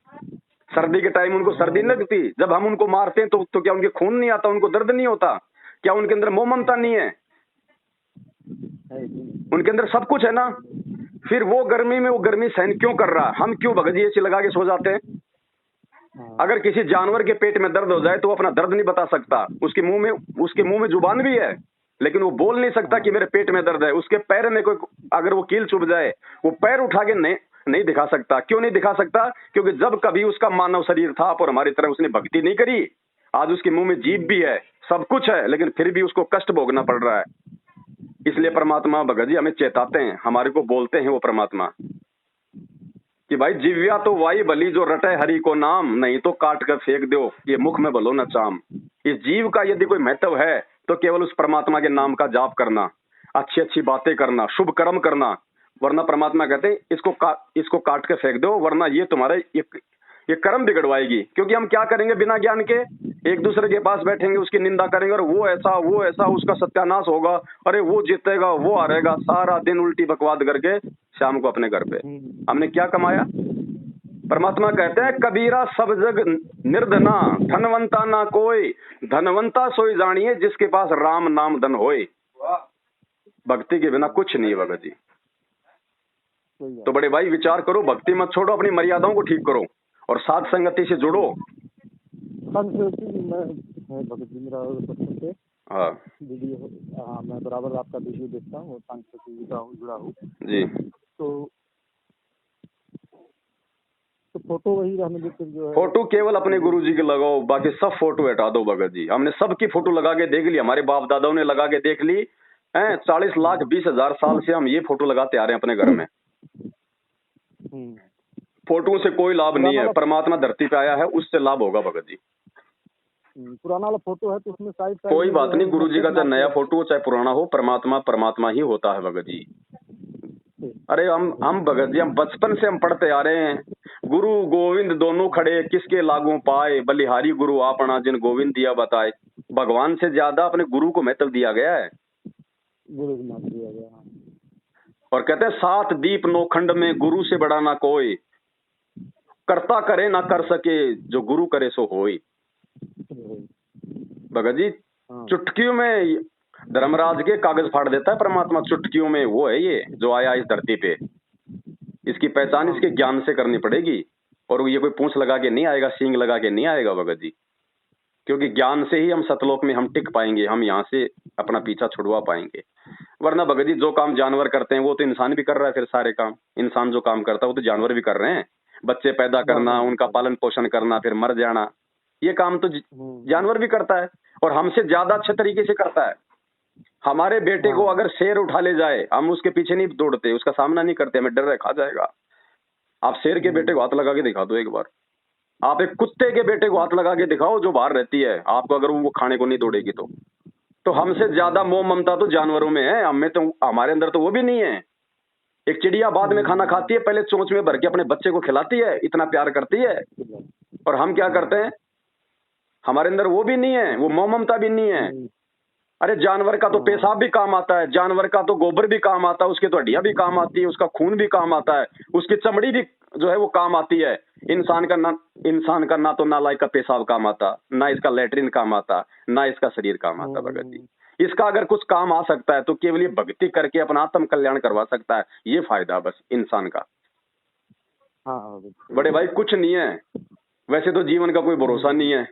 सर्दी के टाइम उनको सर्दी नहीं लगती? जब हम उनको मारते हैं तो क्या उनके खून नहीं आता, उनको दर्द नहीं होता? क्या उनके अंदर मोह ममता नहीं है? उनके अंदर सब कुछ है ना। फिर वो गर्मी में वो गर्मी सहन क्यों कर रहा? हम क्यों भगत जी एसी लगा के सो जाते हैं? अगर किसी जानवर के पेट में दर्द हो जाए तो वो अपना दर्द नहीं बता सकता, उसके मुंह में जुबान भी है, लेकिन वो बोल नहीं सकता कि मेरे पेट में दर्द है। उसके पैर में कोई अगर वो कील चुभ जाए, वो पैर उठा के नहीं दिखा सकता। क्यों नहीं दिखा सकता? क्योंकि जब कभी उसका मानव शरीर था और हमारी तरह उसने भक्ति नहीं करी। आज उसके मुंह में जीभ भी है, सब कुछ है, लेकिन फिर भी उसको कष्ट भोगना पड़ रहा है। इसलिए परमात्मा भगत जी हमें चेताते हैं, हमारे को बोलते हैं वो परमात्मा कि भाई जिव्या तो वाई भली जो रटे हरि को नाम, नहीं तो काट कर फेंक दो ये मुख में भलो न चाम। इस जीव का यदि कोई महत्व है तो केवल उस परमात्मा के नाम का जाप करना, अच्छी अच्छी बातें करना, शुभ कर्म करना। वरना परमात्मा कहते हैं इसको काट के फेंक दो, वरना ये तुम्हारे ये कर्म बिगड़वाएगी। क्योंकि हम क्या करेंगे बिना ज्ञान के? एक दूसरे के पास बैठेंगे, उसकी निंदा करेंगे, और वो ऐसा उसका सत्यानाश होगा, अरे वो जीतेगा वो हारेगा, सारा दिन उल्टी बकवाद करके शाम को अपने घर पे हमने क्या कमाया? परमात्मा कहते हैं कबीरा सब जग निर्धना धनवंता ना कोई, धनवंता सोई जानिए जिसके पास राम नाम धन होए। भक्ति के बिना कुछ नहीं है भगत जी। तो बड़े भाई विचार करो, भक्ति मत छोड़ो, अपनी मर्यादाओं को ठीक करो और साध संगति से जुड़ो। मैं बराबर आपका वीडियो देखता हूँ, जुड़ा हूँ जी। तो फोटो वही रहने देते जो है। फोटो केवल अपने गुरुजी के लगाओ, बाकी सब फोटो हटा दो भगत जी। हमने सबकी फोटो लगा के देख ली, हमारे बाप दादाओं ने लगा के देख ली है। 40 लाख 20 हजार साल से हम ये फोटो लगाते आ रहे हैं अपने घर में। फोटो से कोई लाभ नहीं है, परमात्मा धरती पे आया है उससे लाभ होगा भगत जी। पुराना वाला फोटो है तो उसमें साइड कोई बात नहीं, गुरुजी का चाहे नया फोटो हो चाहे पुराना हो, परमात्मा ही होता है भगत जी। अरे हम भगत जी, हम बचपन से हम पढ़ते आ रहे हैं, गुरु गोविंद दोनों खड़े किसके लागू पाए, बलिहारी गुरु आपना जिन गोविंद दिया बताए। भगवान से ज्यादा अपने गुरु को महत्व दिया गया है। गुरु को महत्व दिया गया। और कहते हैं 7 दीप नौखंड में गुरु से बड़ा ना कोई, करता करे ना कर सके जो गुरु करे सो होई। भगत जी चुटकियों में धर्मराज के कागज फाड़ देता है परमात्मा, चुटकियों में वो है ये जो आया इस धरती पे। इसकी पहचान इसके ज्ञान से करनी पड़ेगी, और ये कोई पूंछ लगा के नहीं आएगा, सींग लगा के नहीं आएगा भगत जी, क्योंकि ज्ञान से ही हम सतलोक में हम टिक पाएंगे, हम यहाँ से अपना पीछा छुड़वा पाएंगे। वरना भगत जी जो काम जानवर करते हैं वो तो इंसान भी कर रहा है, फिर सारे काम इंसान जो काम करता है वो तो जानवर भी कर रहे हैं। बच्चे पैदा करना, उनका पालन पोषण करना, फिर मर जाना, ये काम तो जानवर भी करता है, और हमसे ज्यादा अच्छे तरीके से करता है। हमारे बेटे को अगर शेर उठा ले जाए, हम उसके पीछे नहीं दौड़ते, उसका सामना नहीं करते, हमें डर है खा जाएगा। आप शेर के बेटे को हाथ लगा के दिखा दो एक बार, आप एक कुत्ते के बेटे को हाथ लगा के दिखाओ जो बाहर रहती है आपको, अगर वो खाने को नहीं दौड़ेगी तो हमसे ज्यादा मोह ममता तो जानवरों में है, हमें तो, हमारे अंदर तो वो भी नहीं है। एक चिड़िया बाद में खाना खाती है, पहले चोंच में भर के अपने बच्चे को खिलाती है, इतना प्यार करती है, और हम क्या करते हैं, हमारे अंदर वो भी नहीं है, वो मोह ममता भी नहीं है। अरे जानवर का तो पेशाब भी काम आता है, जानवर का तो गोबर भी काम आता है, उसकी तो हड्डियां भी काम आती है, उसका खून भी काम आता है, उसकी चमड़ी भी जो है वो काम आती है। इंसान का ना तो नालायक का पेशाब काम आता, ना इसका लैट्रिन काम आता, ना इसका शरीर काम आता। भगत जी इसका अगर कुछ काम आ सकता है तो केवल ये भक्ति करके अपना आत्म कल्याण करवा सकता है, ये फायदा बस इंसान का। बड़े भाई कुछ नहीं है, वैसे तो जीवन का कोई भरोसा नहीं है,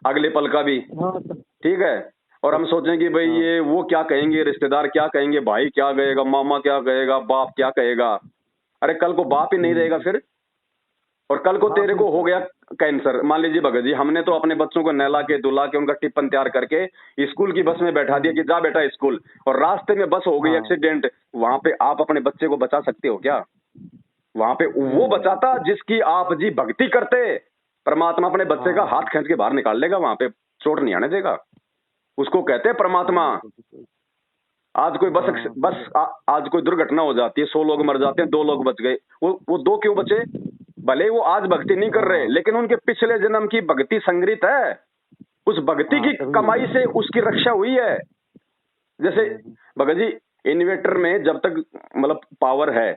अगले पल का भी, ठीक है। और हम सोचें कि भाई ये वो क्या कहेंगे, रिश्तेदार क्या कहेंगे, भाई क्या कहेगा, मामा क्या कहेगा, बाप क्या कहेगा। अरे कल को बाप ही नहीं रहेगा फिर, और कल को तेरे को हो गया कैंसर, मान लीजिए भगत जी, हमने तो अपने बच्चों को नहला के धुला के उनका टिफिन तैयार करके स्कूल की बस में बैठा दिया कि जा बेटा स्कूल, और रास्ते में बस हो गई एक्सीडेंट, वहां पे आप अपने बच्चे को बचा सकते हो क्या? वहां पे वो बचाता जिसकी आप जी भक्ति करते। परमात्मा अपने बच्चे का हाथ खींच के बाहर निकाल लेगा, वहां पे चोट नहीं आने देगा, उसको कहते हैं परमात्मा। आज कोई आज कोई दुर्घटना हो जाती है, 100 लोग मर जाते हैं, 2 लोग बच गए, वो 2 क्यों बचे? भले वो आज भक्ति नहीं कर रहे, लेकिन उनके पिछले जन्म की भक्ति संग्रहित है, उस भक्ति की कमाई से उसकी रक्षा हुई है। जैसे भगत जी इन्वर्टर में जब तक मतलब पावर है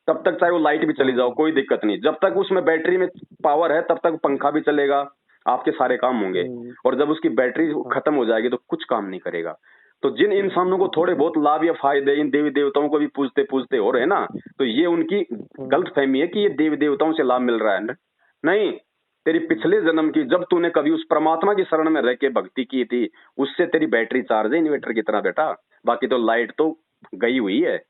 तब तक चाहे वो लाइट भी चली जाओ कोई दिक्कत नहीं, जब तक उसमें बैटरी में पावर है तब तक पंखा भी चलेगा, आपके सारे काम होंगे, और जब उसकी बैटरी खत्म हो जाएगी तो कुछ काम नहीं करेगा। तो जिन इंसानों को थोड़े बहुत लाभ या फायदे इन देवी देवताओं को भी पूजते पूजते हो रहे ना, तो ये उनकी गलत फहमी है कि ये देवी देवताओं से लाभ मिल रहा है। नहीं, तेरी पिछले जन्म की जब तूने कभी उस परमात्मा की शरण में रह के भक्ति की थी, उससे तेरी बैटरी चार्ज है इन्वर्टर की तरह बेटा। बाकी तो लाइट तो गई हुई है,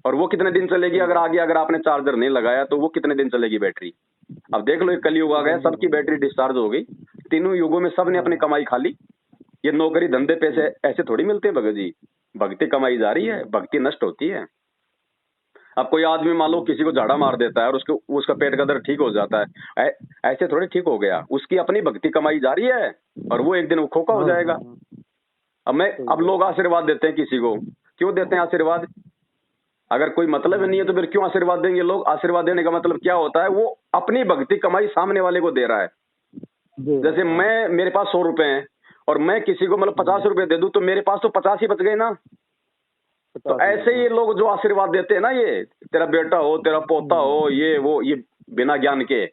और वो कितने दिन चलेगी? अगर आगे अगर आपने चार्जर नहीं लगाया तो वो कितने दिन चलेगी बैटरी? अब देख लो, एक कलयुग आ गया, सबकी बैटरी डिस्चार्ज हो गई। तीनों युगों में सबने अपनी कमाई खा ली। ये नौकरी धंधे पैसे ऐसे थोड़ी मिलते हैं भगत जी, भक्ति कमाई जा रही है, भक्ति नष्ट होती है। अब कोई आदमी मान लो किसी को झाड़ा मार देता है और उसका पेट का दर्द ठीक हो जाता है, ऐसे थोड़ी ठीक हो गया, उसकी अपनी भक्ति कमाई जा रही है, और वो एक दिन वो खोखा हो जाएगा। अब लोग आशीर्वाद देते हैं किसी को, क्यों देते हैं आशीर्वाद? अगर कोई मतलब नहीं है तो फिर क्यों आशीर्वाद देंगे लोग? आशीर्वाद देने का मतलब क्या होता है? वो अपनी भक्ति कमाई सामने वाले को दे रहा है। जैसे मेरे पास 100 रुपए हैं और मैं किसी को मतलब 50 रुपए दे दूं तो मेरे पास तो 50 ही बच गए ना। तो ऐसे ही लोग जो आशीर्वाद देते हैं ना, ये तेरा बेटा हो, तेरा पोता हो, ये वो, ये बिना ज्ञान के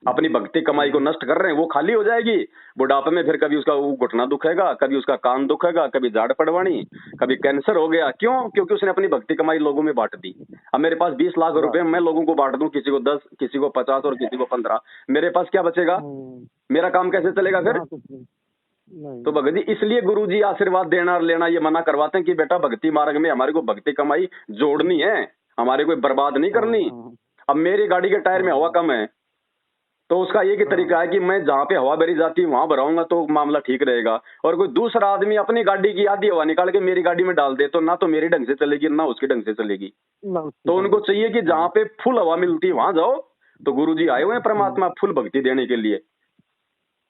अपनी भक्ति कमाई को नष्ट कर रहे हैं। वो खाली हो जाएगी बुढ़ापे में, फिर कभी उसका घुटना दुखेगा, कभी उसका कान दुखेगा, कभी झाड़ पड़वानी, कभी कैंसर हो गया। क्यों? क्योंकि उसने अपनी भक्ति कमाई लोगों में बांट दी। अब मेरे पास 20 लाख रुपए, मैं लोगों को बांट दूं, किसी को 10, किसी को 50 और किसी को 15, मेरे पास क्या बचेगा? मेरा काम कैसे चलेगा फिर? तो भगत जी इसलिए गुरु जी आशीर्वाद देना और लेना ये मना करवाते हैं कि बेटा भक्ति मार्ग में हमारे को भक्ति कमाई जोड़नी है, हमारे को बर्बाद नहीं करनी। अब मेरी गाड़ी के टायर में हवा कम है तो उसका एक ही तरीका है कि मैं जहाँ पे हवा भरी जाती है वहां भराऊंगा तो मामला ठीक रहेगा। और कोई दूसरा आदमी अपनी गाड़ी की आधी हवा निकाल के मेरी गाड़ी में डाल दे तो ना तो मेरी ढंग से चलेगी ना उसकी ढंग से चलेगी। तो उनको चाहिए कि जहाँ पे फुल हवा मिलती है वहां जाओ। तो गुरु जी आए हुए हैं परमात्मा फुल भक्ति देने के लिए।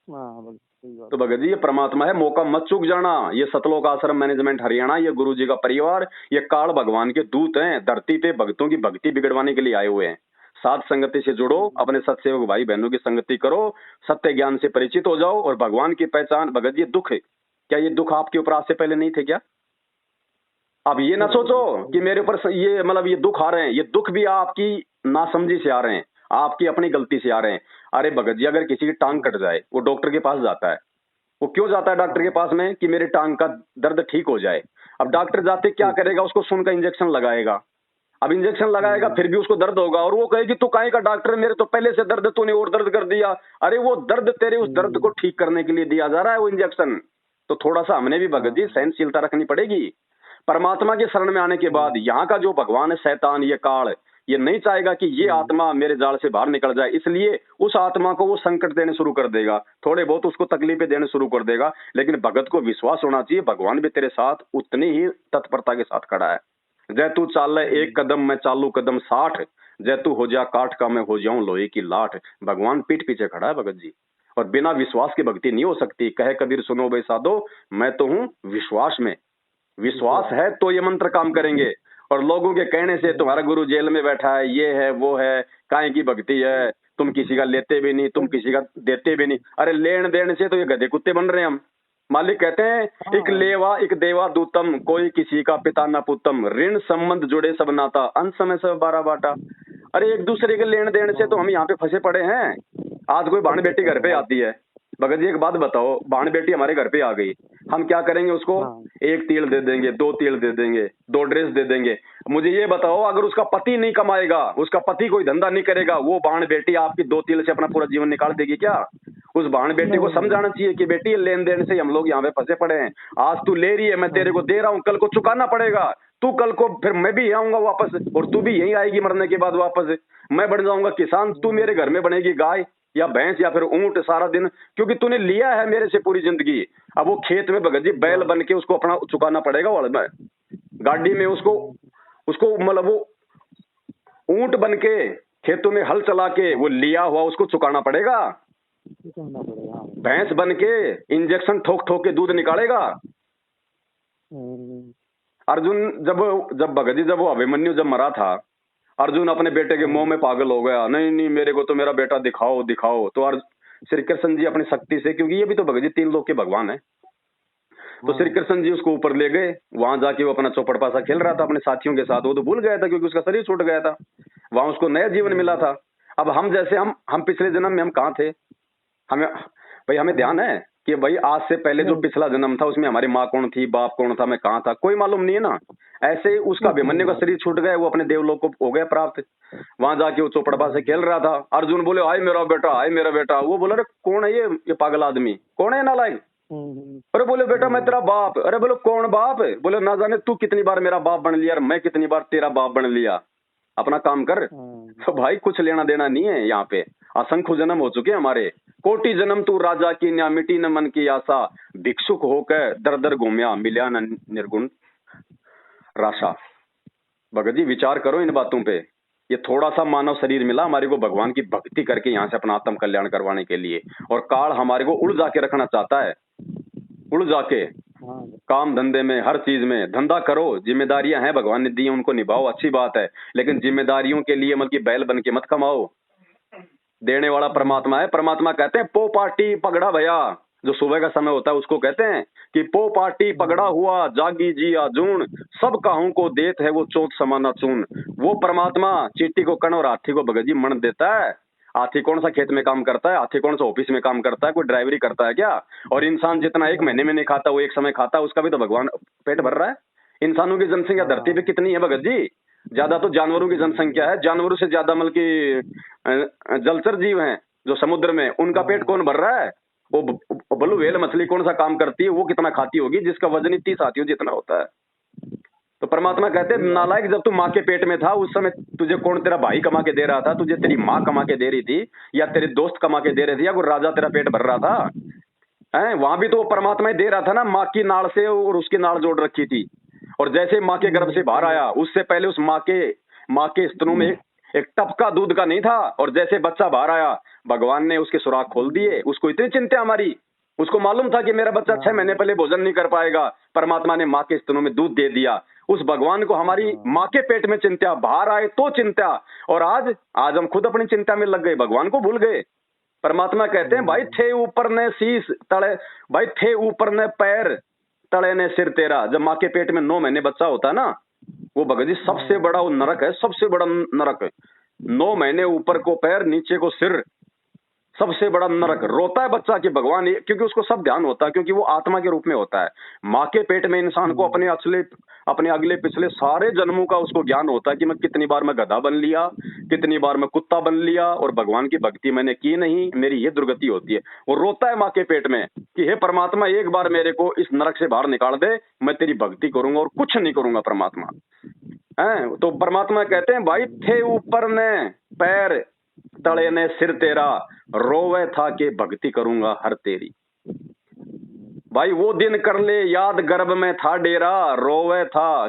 तो भगत जी ये परमात्मा है, मौका मत चूक जाना। ये सतलोक आश्रम मैनेजमेंट हरियाणा, ये गुरु जी का परिवार, ये काल भगवान के दूत हैं, धरती पे भक्तों की भक्ति बिगड़वाने के लिए आए हुए हैं। साध संगति से जुड़ो, अपने सत्सेवक भाई बहनों की संगति करो, सत्य ज्ञान से परिचित हो जाओ और भगवान की पहचान। भगत जी दुख है क्या, ये दुख आपके ऊपर आज से पहले नहीं थे क्या? अब ये ना सोचो कि मेरे ऊपर ये मतलब ये दुख आ रहे हैं, ये दुख भी आपकी नासमझी से आ रहे हैं, आपकी अपनी गलती से आ रहे हैं। अरे भगत जी, अगर किसी की टांग कट जाए वो डॉक्टर के पास जाता है, वो क्यों जाता है डॉक्टर के पास में? कि मेरे टांग का दर्द ठीक हो जाए। अब डॉक्टर जाते क्या करेगा, उसको सुन का इंजेक्शन लगाएगा। अब इंजेक्शन लगाएगा फिर भी उसको दर्द होगा और वो कहेगी तू काहे का डॉक्टर, मेरे तो पहले से दर्द, तूने और दर्द कर दिया। अरे वो दर्द तेरे उस दर्द को ठीक करने के लिए दिया जा रहा है वो इंजेक्शन। तो थोड़ा सा हमने भी भगत जी सहनशीलता रखनी पड़ेगी। परमात्मा के शरण में आने के बाद यहाँ का जो भगवान है, शैतान, ये काल, ये नहीं चाहेगा कि ये आत्मा मेरे जाल से बाहर निकल जाए, इसलिए उस आत्मा को वो संकट देने शुरू कर देगा, थोड़े बहुत उसको तकलीफें देने शुरू कर देगा। लेकिन भगत को विश्वास होना चाहिए भगवान भी तेरे साथ उतनी ही तत्परता के साथ खड़ा है। जय तू चाल एक कदम मैं चालू कदम 60, जय तू हो जा काठ का मैं हो जाऊं लोहे की लाठ। भगवान पीठ पीछे खड़ा है भगत जी, और बिना विश्वास की भक्ति नहीं हो सकती। कहे कबीर सुनो भाई साधो, मैं तो हूं विश्वास में। विश्वास है तो ये मंत्र काम करेंगे। और लोगों के कहने से तुम्हारा गुरु जेल में बैठा है, ये है वो है, काहे की भक्ति है, तुम किसी का लेते भी नहीं, तुम किसी का देते भी नहीं। अरे लेन देन से तो ये गधे कुत्ते बन रहे हैं हम। मालिक कहते हैं एक लेवा एक देवा दूतम, कोई किसी का पिता न पुतम, ऋण संबंध जुड़े सब नाता, अंत समय सब 12 बाटा। अरे एक दूसरे के लेन देन से तो हम यहाँ पे फंसे पड़े हैं। आज कोई बहन बेटी घर पे आती है, भगत जी एक बात बताओ, बहन बेटी हमारे घर पे आ गई, हम क्या करेंगे उसको? एक तिल दे देंगे, 2 तिल दे देंगे, 2 ड्रेस दे देंगे। मुझे ये बताओ, अगर उसका पति नहीं कमाएगा, उसका पति कोई धंधा नहीं करेगा, वो बहन बेटी आपकी 2 तिल से अपना पूरा जीवन निकाल देगी क्या? उस बहन बेटी को समझाना चाहिए कि बेटी लेन देन से हम लोग यहाँ पे फंसे पड़े हैं। आज तू ले रही है, मैं तेरे को दे रहा हूँ, कल को चुकाना पड़ेगा। तू कल को फिर मैं भी आऊंगा वापस, और तू भी यही आएगी मरने के बाद वापस। मैं बन जाऊंगा किसान, तू मेरे घर में बनेगी गाय या भैंस या फिर ऊंट सारा दिन, क्योंकि तूने लिया है मेरे से पूरी जिंदगी। अब वो खेत में भगत जी बैल बन के उसको अपना चुकाना पड़ेगा, वाले में गाड़ी में उसको मतलब वो ऊंट बन के खेतों में हल चला के वो लिया हुआ उसको चुकाना पड़ेगा। भैंस बन के इंजेक्शन ठोक ठोक के दूध निकालेगा। अर्जुन जब भगत जी जब वो अभिमन्यु जब मरा था, अर्जुन अपने बेटे के मोह में पागल हो गया, नहीं नहीं मेरे को तो मेरा बेटा दिखाओ दिखाओ। तो श्री कृष्ण जी अपनी शक्ति से, क्योंकि ये भी तो भगत जी 3 लोक के भगवान है, तो श्री कृष्ण जी उसको ऊपर ले गए। वहां जाके वो अपना चौपड़ पासा खेल रहा था अपने साथियों के साथ, वो तो भूल गया था क्योंकि उसका शरीर छूट गया था, वहां उसको नया जीवन मिला था। अब हम जैसे हम पिछले जन्म में हम कहाँ थे? हमें ध्यान है कि भाई आज से पहले जो पिछला जन्म था उसमें हमारी माँ कौन थी, बाप कौन था, मैं कहाँ था, कोई मालूम नहीं है ना। ऐसे ही उसका अभिमन्यु का शरीर छूट गया, वो अपने देवलोक को हो गया प्राप्त। वहां जाके वो चौपड़पा से खेल रहा था। अर्जुन बोले आए मेरा बेटा, आए मेरा बेटा। वो बोला अरे कौन है ये पागल आदमी, कौन है नालायक? अरे बोले बेटा मैं तेरा बाप। अरे बोलो कौन बाप? बोले ना जाने तू कितनी बार मेरा बाप बन लिया और मैं कितनी बार तेरा बाप बन लिया, अपना काम कर। तो भाई कुछ लेना देना नहीं है यहाँ पे, असंख्य जन्म हो चुके हमारे, कोटि जन्म तू राजा की न्या, मिटी न मन की आशा, भिक्षुक होकर दर दर घूमया, मिल्या न निर्गुण राशा। भगत जी विचार करो इन बातों पे। ये थोड़ा सा मानव शरीर मिला हमारे को भगवान की भक्ति करके यहाँ से अपना आत्म कल्याण करवाने के लिए, और काल हमारे को उड़ जाके रखना चाहता है, उड़ जाके काम धंधे में हर चीज में। धंधा करो, जिम्मेदारियां हैं भगवान ने दी उनको निभाओ, अच्छी बात है, लेकिन जिम्मेदारियों के लिए मतलब बैल बन के मत कमाओ। देने वाला परमात्मा है। परमात्मा कहते हैं पो पार्टी पगड़ा भया, जो सुबह का समय होता है उसको कहते हैं कि पो पार्टी पगड़ा हुआ, जागी जी आजून, सब काहू को देत है वो चौथ समाना चून। वो परमात्मा चींटी को कण और हाथी को भगत जी मण देता है। हाथी कौन सा खेत में काम करता है, हाथी कौन सा ऑफिस में काम करता है, कोई ड्राइवरी करता है क्या? और इंसान जितना एक महीने में नहीं खाता वो एक समय खाता है, उसका भी तो भगवान पेट भर रहा है। इंसानों की जनसंख्या धरती पे कितनी है भगत जी? ज्यादा तो जानवरों की जनसंख्या है, जानवरों से ज्यादा मतलब की जलचर जीव हैं जो समुद्र में, उनका पेट कौन भर रहा है? वो बलू व्हेल मछली कौन सा काम करती है, वो कितना खाती होगी जिसका वजन ही 30 हाथियों जितना होता है। तो परमात्मा कहते हैं नालायक, जब तू माँ के पेट में था उस समय तुझे कौन तेरा भाई कमा के दे रहा था, तुझे तेरी माँ कमा के दे रही थी या तेरे दोस्त कमा के दे रहे थे या कोई राजा तेरा पेट भर रहा था? हैं, वहां भी तो वो परमात्मा ही दे रहा था ना, माँ की नाड़ से और उसकी नाड़ जोड़ रखी थी। और जैसे माँ के गर्भ से बाहर आया उससे पहले उस माँ के स्तनों में एक टपका दूध का नहीं था, और जैसे बच्चा बाहर आया भगवान ने उसके सुराख खोल दिए। उसको इतनी चिंता हमारी, उसको मालूम था कि मेरा बच्चा 6 महीने पहले भोजन नहीं कर पाएगा, परमात्मा ने माँ के स्तनों में दूध दे दिया। उस भगवान को हमारी माँ के पेट में चिंता, बाहर आए तो चिंता, और आज हम खुद अपनी चिंता में लग गए, भगवान को भूल गए। परमात्मा कहते हैं भाई थे ऊपर ने शीश तले, भाई थे ऊपर ने पैर तले ने सिर तेरा। जब माँ के पेट में 9 महीने बच्चा होता है ना, वो भगत जी सबसे बड़ा वो नरक है, सबसे बड़ा नरक है। 9 महीने ऊपर को पैर नीचे को सिर, सबसे बड़ा नरक। रोता है बच्चा कि भगवान, क्योंकि उसको सब ध्यान होता है, क्योंकि वो आत्मा के रूप में होता है। माँ के पेट में इंसान को अपने अगले पिछले सारे जन्मों का उसको ज्ञान होता है कि मैं कितनी बार मैं गधा बन लिया, कितनी बार मैं कुत्ता बन लिया, और भगवान की भक्ति मैंने की नहीं, मेरी ये दुर्गति होती है। वो रोता है माँ के पेट में कि हे परमात्मा, एक बार मेरे को इस नरक से बाहर निकाल दे, मैं तेरी भक्ति करूंगा और कुछ नहीं करूंगा परमात्मा। है तो परमात्मा कहते हैं भाई थे ऊपर ने पैर तले ने सिर तेरा, रोवे था के भक्ति करूंगा हर तेरी। भाई वो दिन कर ले याद, गर्भ में था डेरा, रोवे था।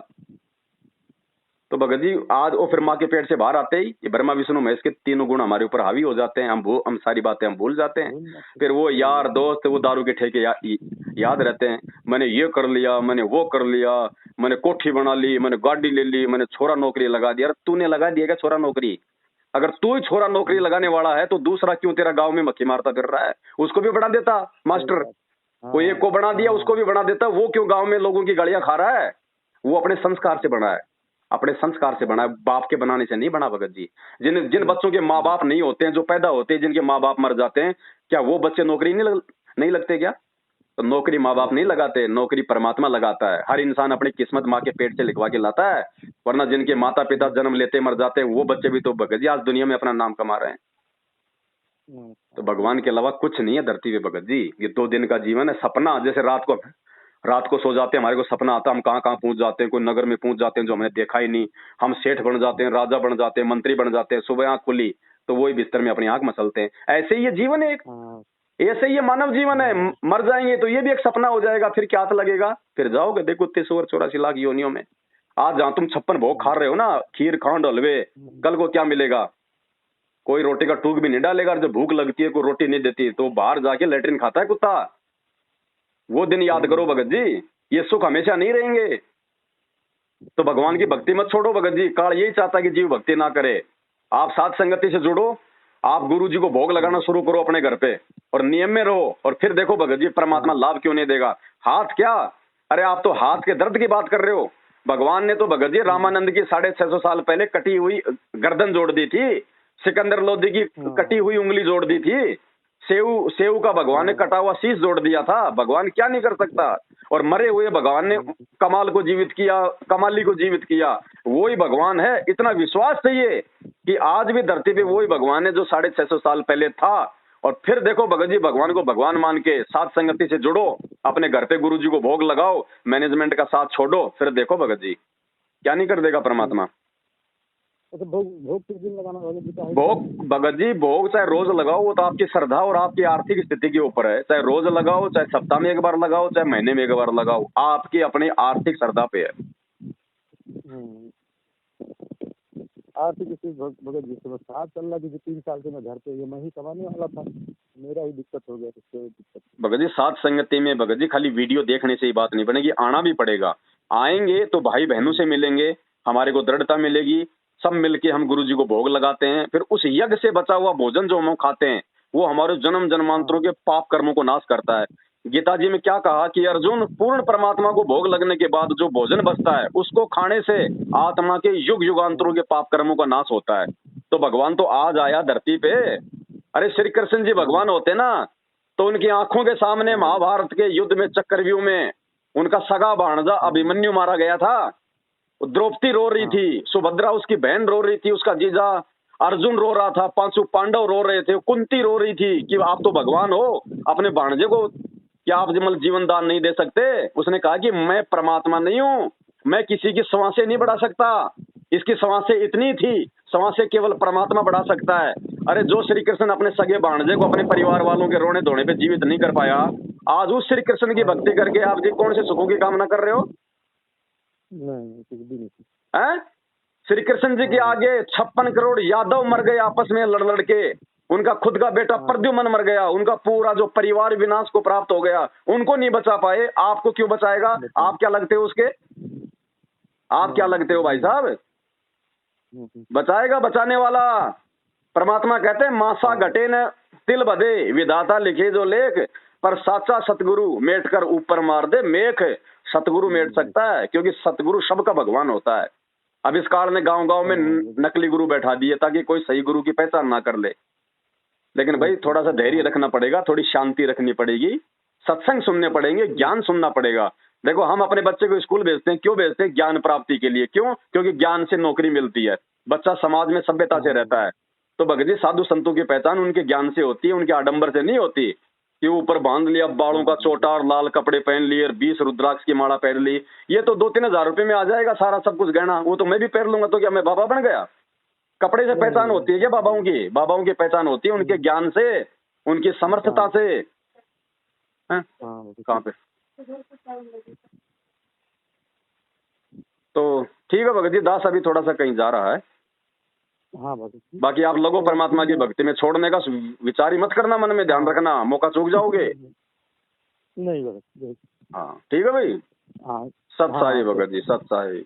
तो भगत जी आज वो फिर माँ के पेट से बाहर आते ही ये ब्रह्मा विष्णु महेश के तीनों गुण हमारे ऊपर हावी हो जाते हैं। हम सारी बातें हम भूल जाते हैं। फिर वो यार दोस्त वो दारू के ठेके याद रहते हैं। मैंने ये कर लिया, मैंने वो कर लिया, मैंने कोठी बना ली, मैंने गाड़ी ले ली, मैंने छोरा नौकरी लगा दिया। तूने लगा दिया क्या छोरा नौकरी? अगर तू ही छोरा नौकरी लगाने वाला है तो दूसरा क्यों तेरा गांव में मक्खी मारता फिर रहा है? उसको भी बना देता मास्टर, कोई एक को बना दिया, उसको भी बना देता। वो क्यों गांव में लोगों की गाड़ियां खा रहा है? वो अपने संस्कार से बना है, अपने संस्कार से बना है, बाप के बनाने से नहीं बना। भगत जी जिन बच्चों के माँ बाप नहीं होते हैं, जो पैदा होते हैं, जिनके माँ बाप मर जाते हैं, क्या वो बच्चे नौकरी नहीं लगते क्या? तो नौकरी माँ बाप नहीं लगाते, नौकरी परमात्मा लगाता है। हर इंसान अपनी किस्मत माँ के पेट से लिखवा के लाता है, वरना जिनके माता पिता जन्म लेते मर जाते हैं वो बच्चे भी तो भगत जी आज दुनिया में अपना नाम कमा रहे हैं। तो भगवान के अलावा कुछ नहीं है धरती पे भगत जी। ये 2 दिन का जीवन है। सपना जैसे रात को सो जाते हैं, हमारे को सपना आता है, हम कहाँ पहुंच जाते हैं, कोई नगर में पहुंच जाते हैं जो हमने देखा ही नहीं, हम सेठ बन जाते हैं, राजा बन जाते हैं, मंत्री बन जाते हैं। सुबह आंख खुली तो वही बिस्तर में अपनी आंख मसलते हैं। ऐसे ही ये जीवन है, ऐसे ही ये मानव जीवन है। मर जाएंगे तो ये भी एक सपना हो जाएगा, फिर क्या लगेगा? फिर जाओगे देखो 83 लाख योनियों में। आज जहां तुम 56 भोग खा रहे हो ना, खीर खांड हलवे, कल को क्या मिलेगा? कोई रोटी का टूक भी नहीं डालेगा। जब भूख लगती है कोई रोटी नहीं देती तो बाहर जाके लेटरिन खाता है कुत्ता। वो दिन याद करो भगत जी, ये सुख हमेशा नहीं रहेंगे। तो भगवान की भक्ति मत छोड़ो भगत जी। काल यही चाहता है कि जीव भक्ति ना करे। आप साथ संगति से जुड़ो, आप गुरु जी को भोग लगाना शुरू करो अपने घर पे और नियम में रहो, और फिर देखो भगत जी परमात्मा लाभ क्यों नहीं देगा। हाथ क्या, अरे आप तो हाथ के दर्द की बात कर रहे हो। भगवान ने तो भगत जी रामानंद की 650 साल पहले कटी हुई गर्दन जोड़ दी थी, सिकंदर लोधी की कटी हुई उंगली जोड़ दी थी, सेव का भगवान ने कटा हुआ शीश जोड़ दिया था। भगवान क्या नहीं कर सकता? और मरे हुए भगवान ने कमाल को जीवित किया, कमाली को जीवित किया। वही भगवान है। इतना विश्वास चाहिए कि आज भी धरती पे वही भगवान है जो 650 साल पहले था। और फिर देखो भगत जी, भगवान को भगवान मान के साथ संगति से जुड़ो, अपने घर पे गुरु जी को भोग लगाओ, मैनेजमेंट का साथ छोड़ो, फिर देखो भगत जी क्या नहीं कर देगा परमात्मा। भोग किस दिन लगाना होगा? भोग भगत जी, भोग चाहे रोज लगाओ, वो तो आपकी श्रद्धा और आपकी आर्थिक स्थिति के ऊपर है। चाहे रोज लगाओ, चाहे सप्ताह में एक बार लगाओ, चाहे महीने में एक बार लगाओ, आपकी अपनी आर्थिक श्रद्धा पे है। आर्थिक स्थिति भगत जी से साथ चल रहा कि 3 साल से मैं घर पे, ये मैं ही कमाने वाला था, मेरा ही दिक्कत हो गया। दिक्कत भगत जी साथ संगति में भगत जी खाली वीडियो देखने से ही बात नहीं बनेगी, आना भी पड़ेगा। आएंगे तो भाई बहनों से मिलेंगे, हमारे को दृढ़ता मिलेगी, सब मिलके हम गुरु जी को भोग लगाते हैं। फिर उस यज्ञ से बचा हुआ भोजन जो हम खाते हैं वो हमारे जन्म जन्मांतरों के पाप कर्मों को नाश करता है। गीता जी में क्या कहा कि अर्जुन, पूर्ण परमात्मा को भोग लगने के बाद जो भोजन बचता है उसको खाने से आत्मा के युग युगांतरों के पाप कर्मों का नाश होता है। तो भगवान तो आज आया धरती पे। अरे श्री कृष्ण जी भगवान होते ना तो उनकी आंखों के सामने महाभारत के युद्ध में चक्रव्यूह में उनका सगा भाणजा अभिमन्यु मारा गया था। द्रौपदी रो रही थी, सुभद्रा उसकी बहन रो रही थी, उसका जीजा अर्जुन रो रहा था, 5 पांडव रो रहे थे, कुंती रो रही थी कि आप तो भगवान हो, अपने भाणजे को क्या आप जीवन दान नहीं दे सकते? उसने कहा कि मैं परमात्मा नहीं हूं, मैं किसी की सांसें नहीं बढ़ा सकता, इसकी सांसें इतनी थी, सांसें केवल परमात्मा बढ़ा सकता है। अरे जो श्री कृष्ण अपने सगे भाणजे को अपने परिवार वालों के रोने धोने पे जीवित नहीं कर पाया, आज उस श्री कृष्ण की भक्ति करके आप जी कौन से सुखों की कामना कर रहे हो? नहीं, कुछ भी नहीं है। श्री कृष्ण जी के आगे 56 करोड़ यादव मर गए आपस में लड़ लड़ के। उनका खुद का बेटा प्रद्युम्न मर गया, उनका पूरा जो परिवार विनाश को प्राप्त हो गया, उनको नहीं बचा पाए, आपको क्यों बचाएगा? आप क्या लगते हो उसके? आप क्या लगते हो भाई साहब? बचाएगा बचाने वाला परमात्मा कहते हैं मासा घटे न तिल बधे, विधाता लिखे जो लेख, पर साचा सतगुरु मेट कर ऊपर मार दे मेख। सतगुरु मेट सकता है क्योंकि सतगुरु सबका भगवान होता है। अब इस काल ने गांव गांव में नकली गुरु बैठा दिए ताकि कोई सही गुरु की पहचान ना कर ले। लेकिन भाई थोड़ा सा धैर्य रखना पड़ेगा, थोड़ी शांति रखनी पड़ेगी, सत्संग सुनने पड़ेंगे, ज्ञान सुनना पड़ेगा। देखो हम अपने बच्चे को स्कूल भेजते हैं, क्यों भेजते हैं? ज्ञान प्राप्ति के लिए। क्यों? क्योंकि ज्ञान से नौकरी मिलती है, बच्चा समाज में सभ्यता से रहता है। तो भगत जी साधु संतों की पहचान उनके ज्ञान से होती है, उनके आडंबर से नहीं होती कि ऊपर बांध लिया बालों का चोटा और लाल कपड़े पहन लिए, 20 रुद्राक्ष की माला पहन ली। ये तो 2-3 हजार रुपए में आ जाएगा सारा सब कुछ गहना, वो तो मैं भी पहन लूंगा, तो क्या मैं बाबा बन गया? कपड़े से पहचान होती है क्या बाबाओं की? बाबाओं की पहचान होती है उनके ज्ञान से, उनकी समर्थता से। कहाँ पे? तो ठीक है भगत जी, दास अभी थोड़ा सा कहीं जा रहा है। हाँ भगत जी। बाकी आप लोगों परमात्मा की भक्ति में छोड़ने का विचार ही मत करना, मन में ध्यान रखना, मौका चूक जाओगे। नहीं भगत जी। हाँ ठीक है भाई। हाँ सत साई भगत जी, सत साई।